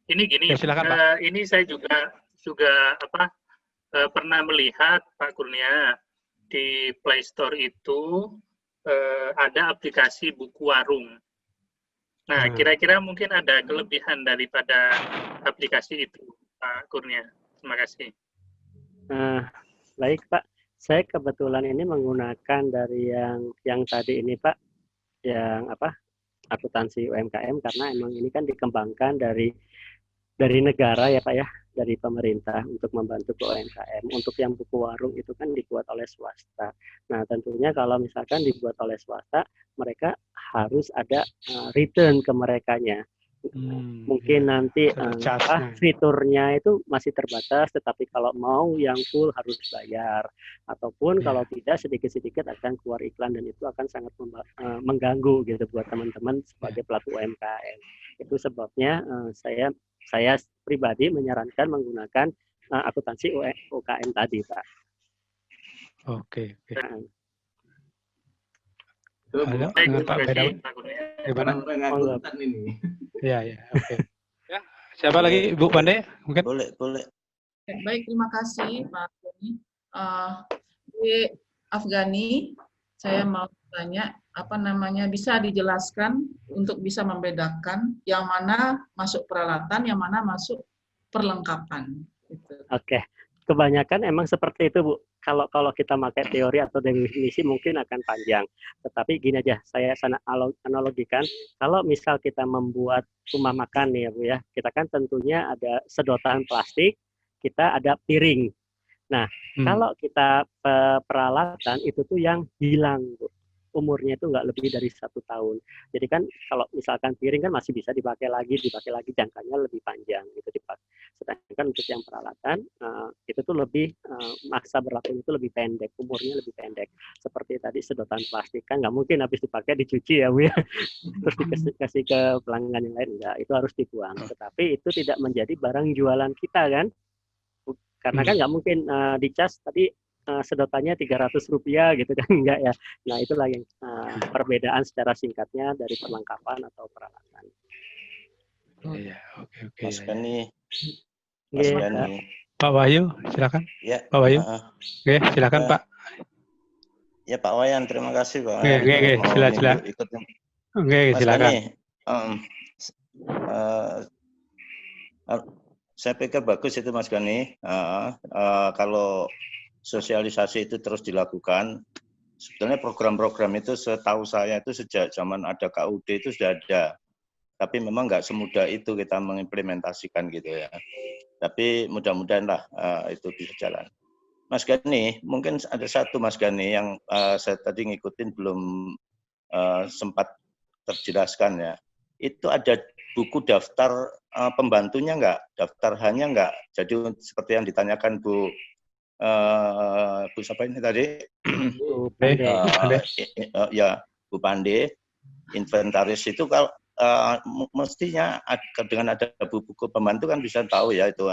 Ini gini. Ya, silakan, Pak. Ini saya juga pernah melihat Pak Kurnia di Play Store itu ada aplikasi buku warung. Nah, kira-kira mungkin ada kelebihan daripada aplikasi itu, Pak Kurnia. Terima kasih. Baik, Pak. Saya kebetulan ini menggunakan dari yang tadi ini, Pak. Yang akuntansi UMKM, karena emang ini kan dikembangkan dari negara ya Pak ya, dari pemerintah untuk membantu ke UMKM. Untuk yang buku warung itu kan dibuat oleh swasta. Nah tentunya kalau misalkan dibuat oleh swasta, mereka harus ada return ke merekanya. Mungkin nanti fiturnya itu masih terbatas, tetapi kalau mau yang full harus bayar, ataupun kalau tidak sedikit-sedikit akan keluar iklan, dan itu akan sangat mengganggu gitu buat teman-teman sebagai pelaku UMKM. Itu sebabnya saya pribadi menyarankan menggunakan akuntansi UKM tadi, Pak. Oke. Halo, Baik, Pak Bedawi. Gimana? Orang akuntan ini. Ya, oke. Ya, siapa lagi, Bu Pandey? Mungkin? Boleh. Baik, terima kasih Pak Doni. Di Afghani, saya mau tanya, bisa dijelaskan untuk bisa membedakan yang mana masuk peralatan, yang mana masuk perlengkapan. Gitu. Oke, kebanyakan emang seperti itu, Bu. Kalau kita pakai teori atau definisi mungkin akan panjang. Tetapi gini aja, saya analogikan, kalau misal kita membuat rumah makan nih ya Bu ya, kita kan tentunya ada sedotan plastik, kita ada piring. Nah, kalau kita peralatan itu tuh yang hilang, Bu. Umurnya itu nggak lebih dari 1 tahun. Jadi kan kalau misalkan piring kan masih bisa dipakai lagi, jangkanya lebih panjang gitu dipakai. Sedangkan untuk yang peralatan itu tuh lebih masa berlakunya itu lebih pendek, umurnya lebih pendek. Seperti tadi sedotan plastik kan nggak mungkin habis dipakai dicuci ya Bu ya, terus dikasih ke pelanggan yang lain, enggak, itu harus dibuang. Tetapi itu tidak menjadi barang jualan kita kan, karena kan nggak mungkin dicas tadi sedotannya Rp300 gitu kan, enggak ya. Nah itulah yang perbedaan secara singkatnya dari perlengkapan atau peralatan. Iya, oke. Mas Gani. Pak Wahyu, silakan. Ya. Pak Wahyu. Oke, silakan Pak. Ya Pak Wayan, terima kasih Pak. Oke, silakan. Oke, silakan. Saya pikir bagus itu Mas Gani. Kalau sosialisasi itu terus dilakukan, sebetulnya program-program itu setahu saya itu sejak zaman ada KUD itu sudah ada. Tapi memang nggak semudah itu kita mengimplementasikan gitu ya. Tapi mudah-mudahan lah itu bisa jalan. Mas Gani, mungkin ada satu Mas Gani yang saya tadi ngikutin belum sempat terjelaskan ya. Itu ada buku daftar pembantunya nggak? Daftar hanya nggak? Jadi seperti yang ditanyakan Bu siapa ini tadi? Bu Pandey. Ya, Bu Pandey. Inventaris itu kalau mestinya dengan ada buku pembantu kan bisa tahu ya itu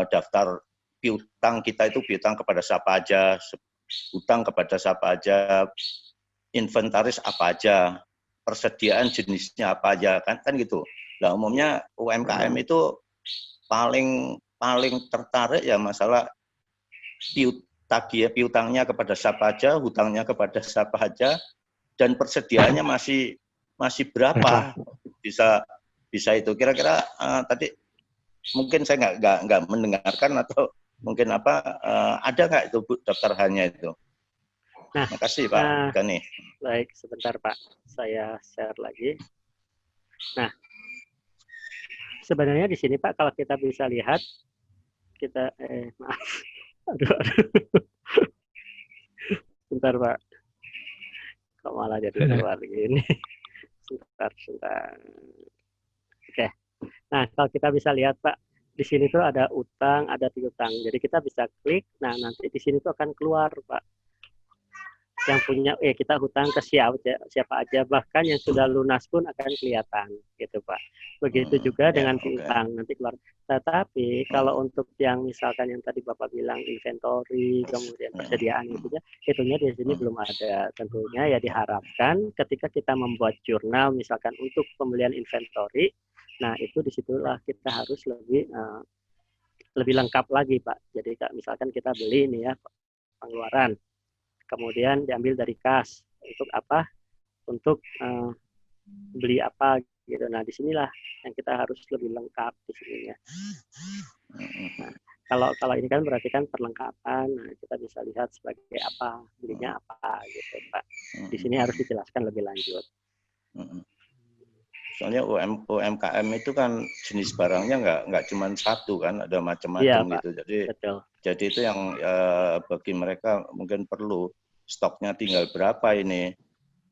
daftar piutang kita itu piutang kepada siapa aja, hutang kepada siapa aja, inventaris apa aja, persediaan jenisnya apa aja kan gitu. Nah umumnya UMKM itu paling tertarik ya masalah piutangnya kepada siapa aja, hutangnya kepada siapa aja, dan persediaannya masih berapa bisa itu. Kira-kira tadi mungkin saya nggak mendengarkan atau mungkin ada nggak itu daftar hanya itu? Nah, terima kasih Pak Gani. Baik, sebentar Pak, saya share lagi. Nah, sebenarnya di sini Pak, kalau kita bisa lihat, maaf. Aduh. Sebentar Pak. Kok malah jadi keluar gini. Sebentar. Oke. Nah, kalau kita bisa lihat Pak, di sini tuh ada utang, ada piutang. Jadi kita bisa klik, nah nanti di sini tuh akan keluar Pak. Yang punya, kita hutang ke siapa aja, bahkan yang sudah lunas pun akan kelihatan, gitu Pak. Begitu juga dengan piutang, nanti keluar. Tetapi kalau untuk yang misalkan yang tadi Bapak bilang inventory, kemudian persediaan itunya di sini belum ada. Tentunya ya diharapkan ketika kita membuat jurnal misalkan untuk pembelian inventory, nah itu disitulah kita harus lebih lengkap lagi Pak. Jadi misalkan kita beli ini ya pengeluaran, kemudian diambil dari kas untuk apa? Untuk beli apa gitu. Nah, disinilah yang kita harus lebih lengkap di sininya. Nah, kalau ini kan berarti kan perlengkapan. Nah, kita bisa lihat sebagai apa, belinya apa gitu, Pak. Di sini harus dijelaskan lebih lanjut. Soalnya UMKM itu kan jenis barangnya nggak cuma satu kan, ada macam-macam gitu. Jadi itu yang bagi mereka mungkin perlu stoknya tinggal berapa ini,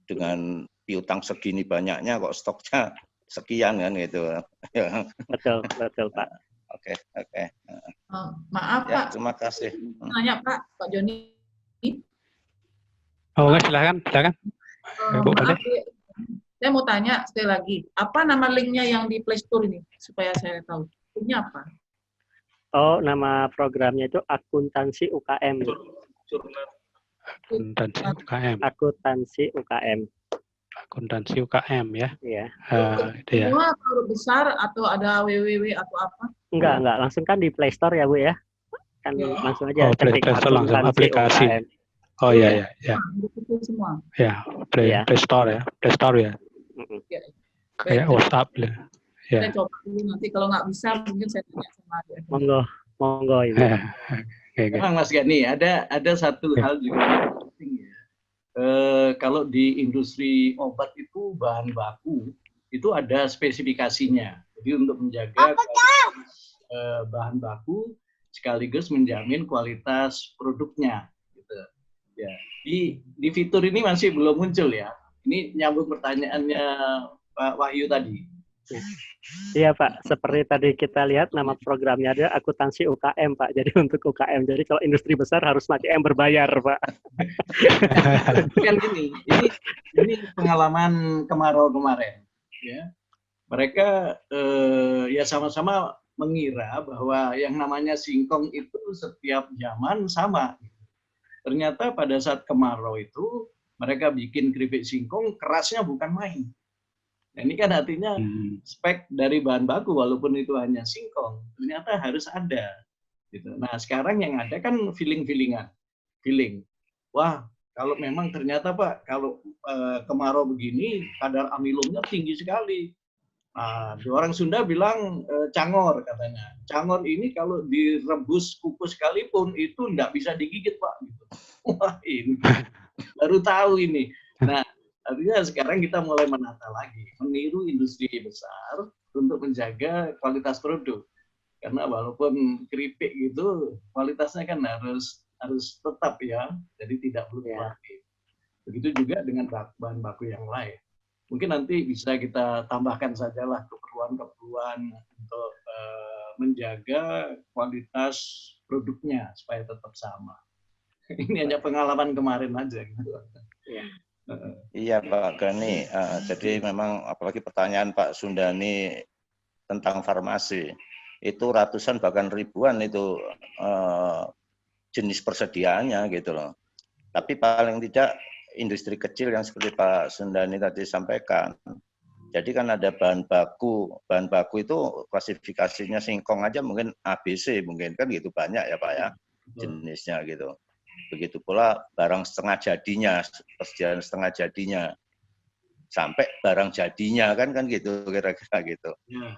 dengan piutang segini banyaknya kok stoknya sekian kan gitu. Betul Pak. Oke. Maaf ya, Pak. Terima kasih. Nanya Pak Joni. Oh silakan. Saya mau tanya sekali lagi, apa nama linknya yang di Play Store ini supaya saya tahu. Linknya apa? Oh, nama programnya itu Akuntansi UKM. Akuntansi UKM. Akuntansi UKM. akuntansi UKM ya. Iya. Itu ya. Semua produk besar atau ada www atau apa? Enggak, langsung kan di Play Store ya Bu ya. Kan langsung aja Play ketik Store langsung akuntansi aplikasi. UKM. Oh iya. Itu semua. Ya, Play Store ya. Play Store ya. Kayak WhatsApp ya. Saya coba dulu, nanti kalau nggak bisa mungkin saya tanya sama dia. Monggo Ibu. Memang Mas Gani, ada satu hal juga yang penting ya. Kalau di industri obat itu bahan baku itu ada spesifikasinya. Jadi untuk menjaga bahan baku sekaligus menjamin kualitas produknya. Gitu. Ya. Di fitur ini masih belum muncul ya. Ini nyambung pertanyaannya Pak Wahyu tadi. Iya Pak, seperti tadi kita lihat nama programnya ada akuntansi UKM Pak. Jadi untuk UKM, jadi kalau industri besar harus pakai yang berbayar Pak. Kan gini, ini pengalaman kemarau kemarin. Ya, mereka ya sama-sama mengira bahwa yang namanya singkong itu setiap zaman sama. Ternyata pada saat kemarau itu mereka bikin keripik singkong kerasnya bukan main. Nah, ini kan artinya spek dari bahan baku walaupun itu hanya singkong ternyata harus ada. Gitu. Nah sekarang yang ada kan feeling. Wah kalau memang ternyata Pak kalau kemarau begini kadar amilumnya tinggi sekali. Nah, orang Sunda bilang cangor katanya. Cangor ini kalau direbus kukus sekalipun itu nggak bisa digigit Pak. Gitu. Wah ini baru tahu ini. Nah artinya sekarang kita mulai menata lagi, meniru industri besar untuk menjaga kualitas produk. Karena walaupun keripik gitu, kualitasnya kan harus tetap ya, jadi tidak fluktuatif. Begitu juga dengan bahan baku yang lain. Mungkin nanti bisa kita tambahkan sajalah keperluan untuk menjaga kualitas produknya supaya tetap sama. Ini hanya pengalaman kemarin aja. Gitu. Iya Pak Gani, jadi memang apalagi pertanyaan Pak Sundani tentang farmasi, itu ratusan bahkan ribuan itu jenis persediaannya gitu loh. Tapi paling tidak industri kecil yang seperti Pak Sundani tadi sampaikan, jadi kan ada bahan baku itu klasifikasinya singkong aja mungkin ABC mungkin kan gitu banyak ya Pak ya jenisnya gitu. Begitu pula barang setengah jadinya, persediaan setengah jadinya, sampai barang jadinya kan gitu kira-kira gitu.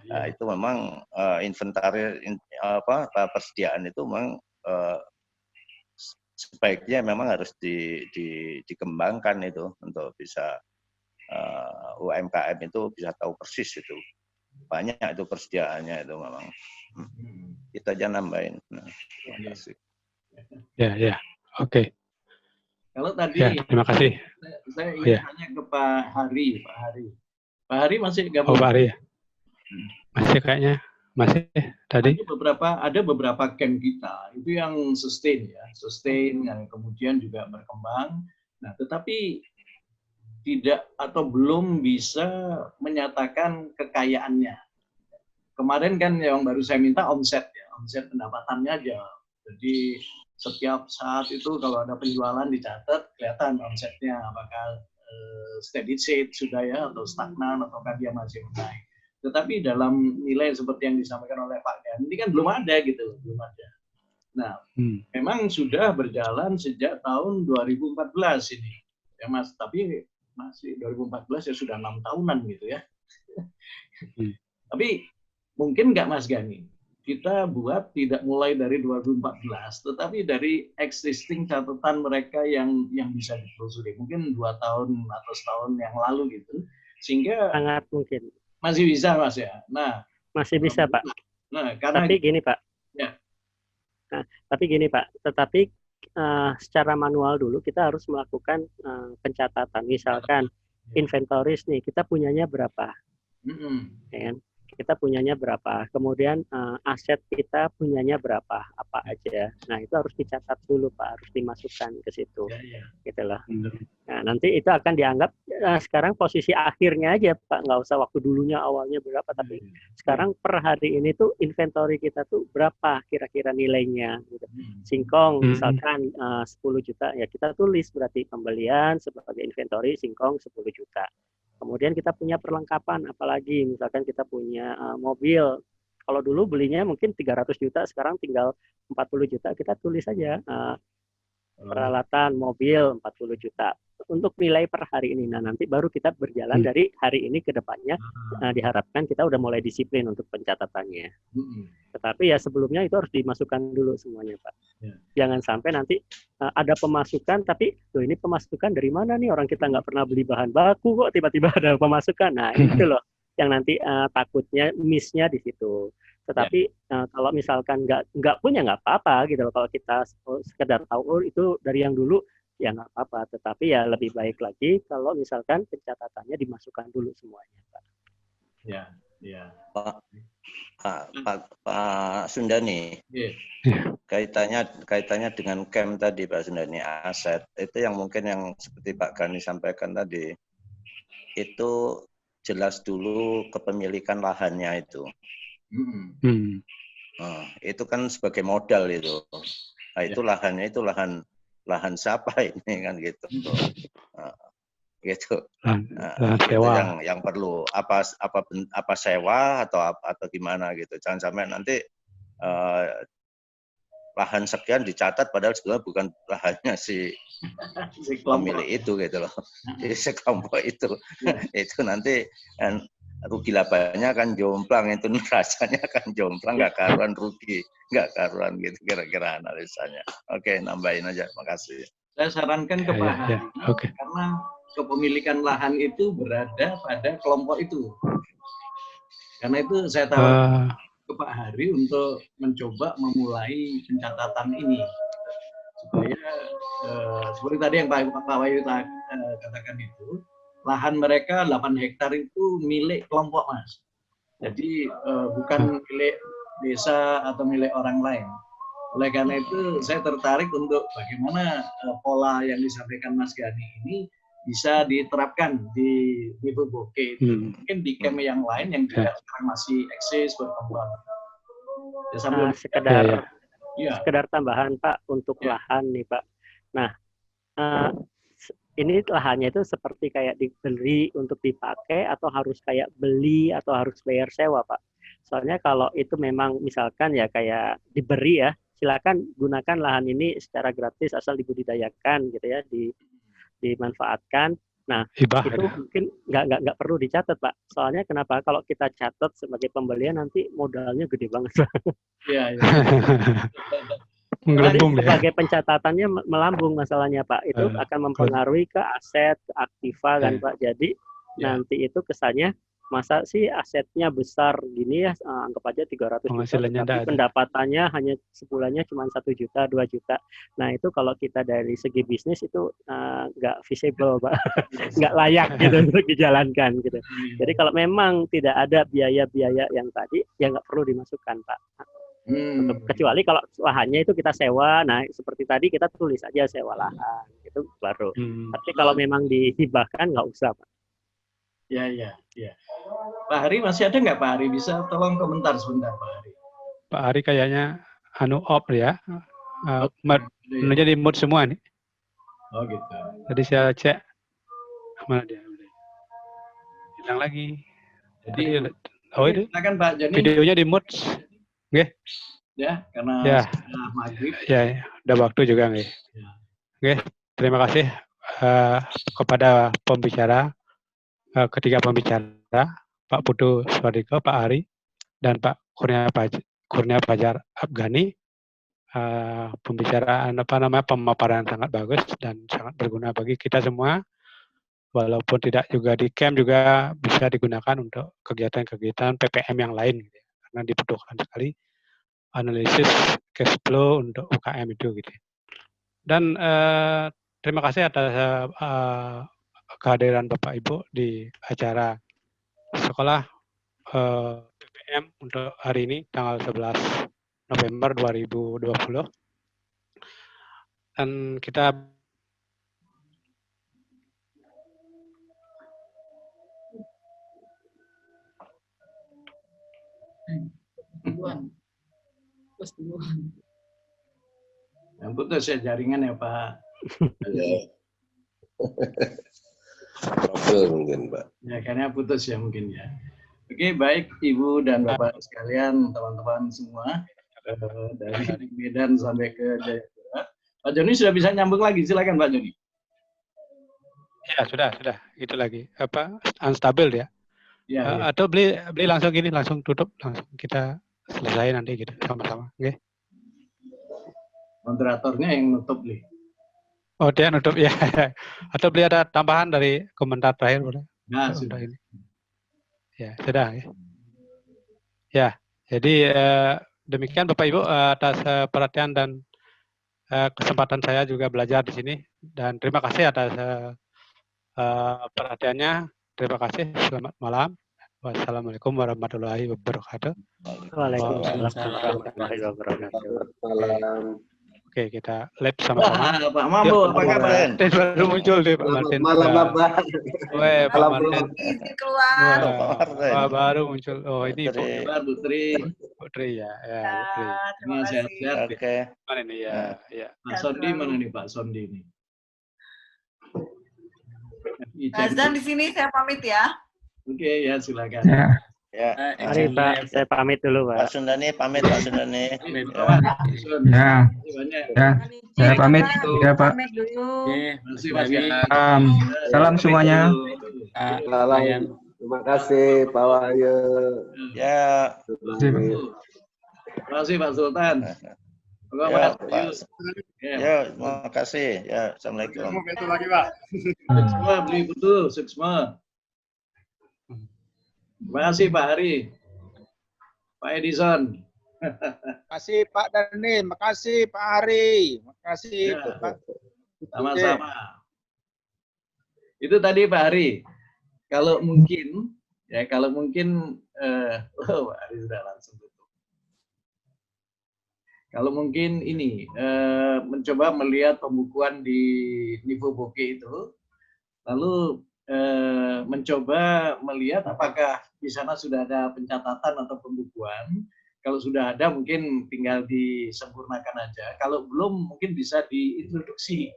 Nah, itu memang inventaris persediaan itu memang sebaiknya memang harus dikembangkan itu untuk bisa UMKM itu bisa tahu persis itu banyak itu persediaannya itu memang. Kita aja nambahin. Nah, terima kasih. Ya. Oke. Kalau tadi terima kasih. Saya ingin tanya ke Pak Hari. Pak Hari masih gabung? Pak Hari. Masih kayaknya. Masih tadi. Ada beberapa camp kita itu yang sustain yang kemudian juga berkembang. Nah, tetapi tidak atau belum bisa menyatakan kekayaannya. Kemarin kan yang baru saya minta omset pendapatannya aja. Jadi setiap saat itu kalau ada penjualan dicatat kelihatan omsetnya apakah steady state sudah ya atau stagnan ataukah dia masih naik. Tetapi dalam nilai seperti yang disampaikan oleh Pak Gani ini kan belum ada. Nah, memang sudah berjalan sejak tahun 2014 ini ya Mas, tapi masih 2014 ya sudah 6 tahunan gitu ya. Tapi mungkin nggak Mas Gani kita buat tidak mulai dari 2014, tetapi dari existing catatan mereka yang bisa ditelusuri, mungkin 2 tahun atau setahun yang lalu gitu, sehingga sangat mungkin masih bisa Mas ya. Nah, masih bisa Pak. Nah, karena tapi gini Pak. Ya. Nah, tapi gini Pak, tetapi secara manual dulu kita harus melakukan pencatatan, misalkan inventories nih kita punyanya berapa, ya kan? kita punyanya berapa, kemudian aset kita punyanya berapa, apa aja. Nah, itu harus dicatat dulu Pak, harus dimasukkan ke situ. Gitu loh. Nah, nanti itu akan dianggap sekarang posisi akhirnya aja Pak, nggak usah waktu dulunya awalnya berapa, tapi sekarang per hari ini tuh inventory kita tuh berapa kira-kira nilainya. Gitu. Singkong misalkan 10 juta, ya kita tulis berarti pembelian sebagai inventory singkong 10 juta. Kemudian kita punya perlengkapan, apalagi misalkan kita punya mobil. Kalau dulu belinya mungkin 300 juta, sekarang tinggal 40 juta, kita tulis saja peralatan mobil 40 juta untuk nilai per hari ini. Nah, nanti baru kita berjalan dari hari ini ke depannya, diharapkan kita udah mulai disiplin untuk pencatatannya. Tetapi ya sebelumnya itu harus dimasukkan dulu semuanya, Pak. Jangan sampai nanti ada pemasukan, tapi loh ini pemasukan dari mana nih? Orang kita nggak pernah beli bahan baku kok tiba-tiba ada pemasukan. Nah, itu loh yang nanti takutnya miss-nya di situ. Tetapi kalau misalkan nggak punya nggak apa-apa gitu loh. Kalau kita sekedar tahu oh, itu dari yang dulu ya nggak apa-apa. Tetapi ya lebih baik lagi kalau misalkan pencatatannya dimasukkan dulu semuanya, Pak. Ya, ya. Pak Sundani, kaitannya dengan camp tadi Pak Sundani, aset itu yang mungkin yang seperti Pak Gani sampaikan tadi itu jelas dulu kepemilikan lahannya itu. Itu kan sebagai modal itu. Nah, itu lahannya itu lahan siapa ini kan gitu. Gitu. Itu yang perlu apa sewa atau gimana gitu. Jangan sampai nanti lahan sekian dicatat padahal sebenarnya bukan lahannya si pemilik itu gitu loh. Jadi sekelompok itu. Itu nanti rugi labanya kan jomplang, itu rasanya kan jomplang, nggak karuan rugi, nggak karuan gitu kira-kira analisanya. Oke, nambahin aja, makasih. Saya sarankan ke Pak Hari, karena kepemilikan lahan itu berada pada kelompok itu. Karena itu saya tawarkan ke Pak Hari untuk mencoba memulai pencatatan ini. Supaya seperti tadi yang Pak Wahyu katakan itu, lahan mereka 8 hektar itu milik kelompok, Mas. Jadi bukan milik desa atau milik orang lain. Oleh karena itu saya tertarik untuk bagaimana pola yang disampaikan Mas Gani ini bisa diterapkan di Boboke. Mungkin di camp yang lain yang juga sekarang masih eksis berkembang. Ya, sekedar tambahan Pak untuk lahan nih Pak. Nah, ini lahannya itu seperti kayak dibeli untuk dipakai atau harus kayak beli atau harus bayar sewa Pak? Soalnya kalau itu memang misalkan ya kayak diberi ya, silakan gunakan lahan ini secara gratis asal dibudidayakan gitu ya, dimanfaatkan. Nah, itu mungkin nggak perlu dicatat Pak. Soalnya kenapa? Kalau kita catat sebagai pembelian nanti modalnya gede banget. Iya. Jadi sebagai pencatatannya melambung masalahnya Pak, itu akan mempengaruhi ke aset, ke aktiva kan Pak. Jadi nanti itu kesannya masa sih asetnya besar gini ya, anggap aja 300 juta, tapi pendapatannya hanya sebulannya cuma 1 juta, 2 juta. Nah itu kalau kita dari segi bisnis itu nggak visible Pak, nggak layak gitu untuk dijalankan gitu. Jadi kalau memang tidak ada biaya-biaya yang tadi, ya nggak perlu dimasukkan Pak. Kecuali kalau lahannya itu kita sewa, nah seperti tadi kita tulis aja sewa lahan, itu baru. Tapi kalau memang dihibahkan nggak usah Pak. Ya. Pak Hari masih ada nggak Pak Hari? Bisa tolong komentar sebentar Pak Hari. Pak Hari kayaknya off ya, menunya di mute semua nih. Oh gitu. Tadi saya cek, mana dia? Hilang lagi. Jadi, itu silakan Pak Joni. Videonya di mute. Oke. Ya, karena setelah maghrib. Ya, udah waktu juga nih. Oke, terima kasih kepada pembicara, ketiga pembicara, Pak Putu Swadiko, Pak Hari, dan Pak Kurnia Fajar Afghani. Pembicaraan pemaparan sangat bagus dan sangat berguna bagi kita semua. Walaupun tidak juga di camp juga bisa digunakan untuk kegiatan-kegiatan PPM yang lain, gitu ya. Karena dibutuhkan sekali analisis cash flow untuk UKM itu gitu. Dan terima kasih atas kehadiran Bapak Ibu di acara sekolah PM untuk hari ini tanggal 11 November 2020. Dan kita yang putus ya jaringan ya Pak. Profil mungkin Pak. Ya karena putus ya mungkin ya. Oke, baik Ibu dan Bapak sekalian, teman-teman semua dari Medan sampai ke Jayapura. Pak Joni sudah bisa nyambung lagi, silakan Pak Joni. Ya sudah, itu lagi unstabil ya. Ya. Atau beli langsung gini, langsung tutup, langsung kita selesai nanti gitu sama-sama. Oke. Moderatornya yang nutup nih. Oh dia nutup ya. Atau beli ada tambahan dari komentar terakhir boleh? Nah, sudah ini. Ya sudah. Ya, jadi demikian Bapak Ibu atas perhatian dan kesempatan saya juga belajar di sini dan terima kasih atas perhatiannya. Terima kasih. Selamat malam. Wassalamualaikum warahmatullahi wabarakatuh. Waalaikumsalam warahmatullahi wabarakatuh. Oke, kita lab sama-sama. Pak Mambo, apa kabar? Baru muncul deh Pak Martin. Malam Bapak. Pak Martin. Keluar. Wah, baru muncul. Oh, ini Putri. Putri ya, Putri. Terima sehat-sehat. Oke. Mana nih ya? Pak Sondi mana nih Pak Sondi ini? Azan di sini saya pamit ya. Oke, ya silakan. Ya. Mari Pak, saya pamit dulu Pak. Pak Sundani pamit Pak Sundani. Ya. Saya pamit ya Pak. Salam semuanya. Salam. Terima kasih Pak Wahyu. Ya. Terima kasih Pak Sultan. Ya, Pak. Ya, terima kasih. Ya, assalamualaikum. Semua beli betul, semua. Terima kasih Pak Hari, Pak Edison. Makasih Pak Dani, makasih Pak Hari, makasih Ya, Pak. sama-sama. Itu tadi Pak Hari. Kalau mungkin, Pak Hari sudah langsung tutup. Kalau mungkin ini mencoba melihat pembukuan di Nivo Boke itu, lalu mencoba melihat apakah di sana sudah ada pencatatan atau pembukuan. Kalau sudah ada mungkin tinggal disempurnakan aja. Kalau belum mungkin bisa diintroduksi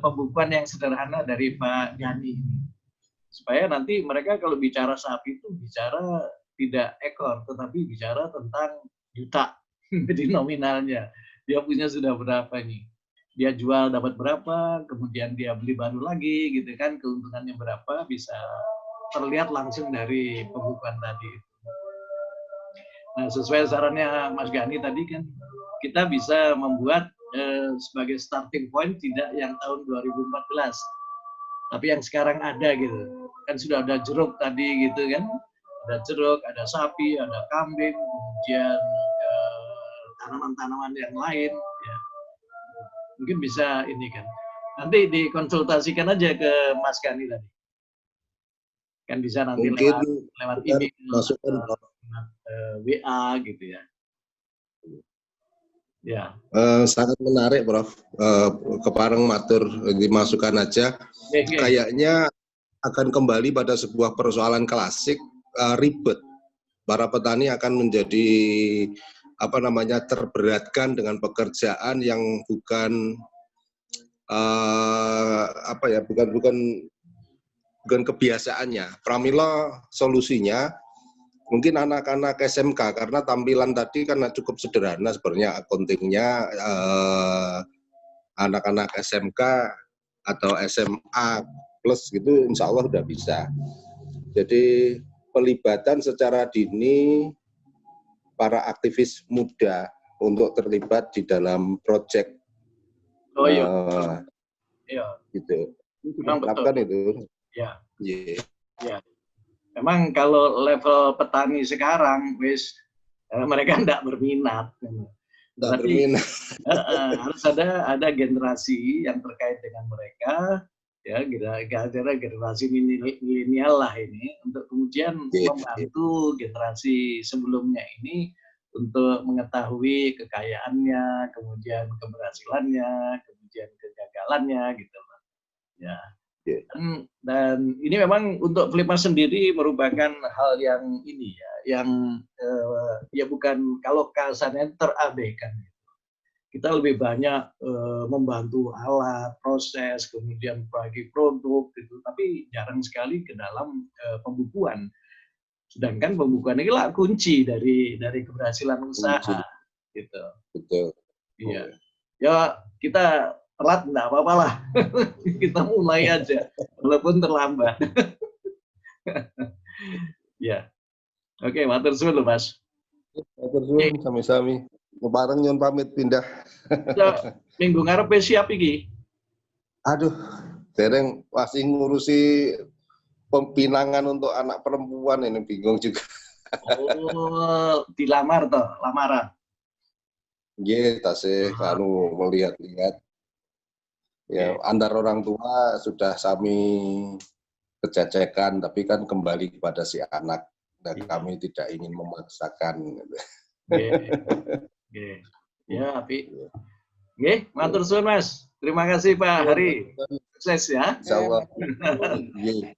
pembukuan yang sederhana dari Pak Gani ini. Supaya nanti mereka kalau bicara sapi itu bicara tidak ekor, tetapi bicara tentang juta. Jadi nominalnya. Dia punya sudah berapa nih? Dia jual dapat berapa, kemudian dia beli baru lagi, gitu kan, keuntungannya berapa, bisa terlihat langsung dari pembukuan tadi. Nah, sesuai sarannya Mas Gani tadi kan, kita bisa membuat sebagai starting point tidak yang tahun 2014, tapi yang sekarang ada gitu. Kan sudah ada jeruk tadi gitu kan, ada jeruk, ada sapi, ada kambing, kemudian tanaman-tanaman yang lain, ya. Mungkin bisa ini kan. Nanti dikonsultasikan aja ke Mas Gani tadi. Kan bisa nanti lewat email, lewat WA gitu ya. Ya. Sangat menarik Prof. Kepareng matur dimasukkan aja. Kayaknya akan kembali pada sebuah persoalan klasik, ribet. Para petani akan menjadi terberatkan dengan pekerjaan yang bukan bukan kebiasaannya. Pramila solusinya mungkin anak-anak SMK karena tampilan tadi kan cukup sederhana sebenarnya accountingnya, anak-anak SMK atau SMA plus gitu insya Allah sudah bisa. Jadi pelibatan secara dini para aktivis muda untuk terlibat di dalam proyek gitu. Lakukan itu. Ya. Ya. Memang kalau level petani sekarang, mereka tidak berminat. Harus ada generasi yang terkait dengan mereka, ya generasi milenial lah ini, untuk kemudian membantu generasi sebelumnya ini untuk mengetahui kekayaannya, kemudian keberhasilannya, kemudian kegagalannya gitu loh. Ya. Dan ini memang untuk Flipmas sendiri merupakan hal yang ini ya, yang ya bukan, kalau kasarnya terabaikan. Kita lebih banyak membantu alat, proses, kemudian bagi produk gitu, tapi jarang sekali ke dalam pembukuan. Sedangkan pembukuan ini lah kunci dari keberhasilan usaha, gitu. Betul. Iya. Ya kita telat enggak apa-apa lah. Kita mulai aja, walaupun terlambat. Ya. Oke, matur suwun lho, Mas. Matur suwun sami-sami. Bareng nyon pamit pindah. Minggu ngarep siap iki. Aduh, dereng masih ngurusi pempinangan untuk anak perempuan, ini bingung juga. Oh, dilamar toh, lamaran. Nggih, tasih anu melihat-lihat. Ya, antar orang tua sudah sami kejajakan, tapi kan kembali kepada si anak, dan kami tidak ingin memaksakan. Ya, Api. Nggih, matur suwun Mas. Terima kasih Pak Hari. Sukses ya. Insyaallah. Nggih.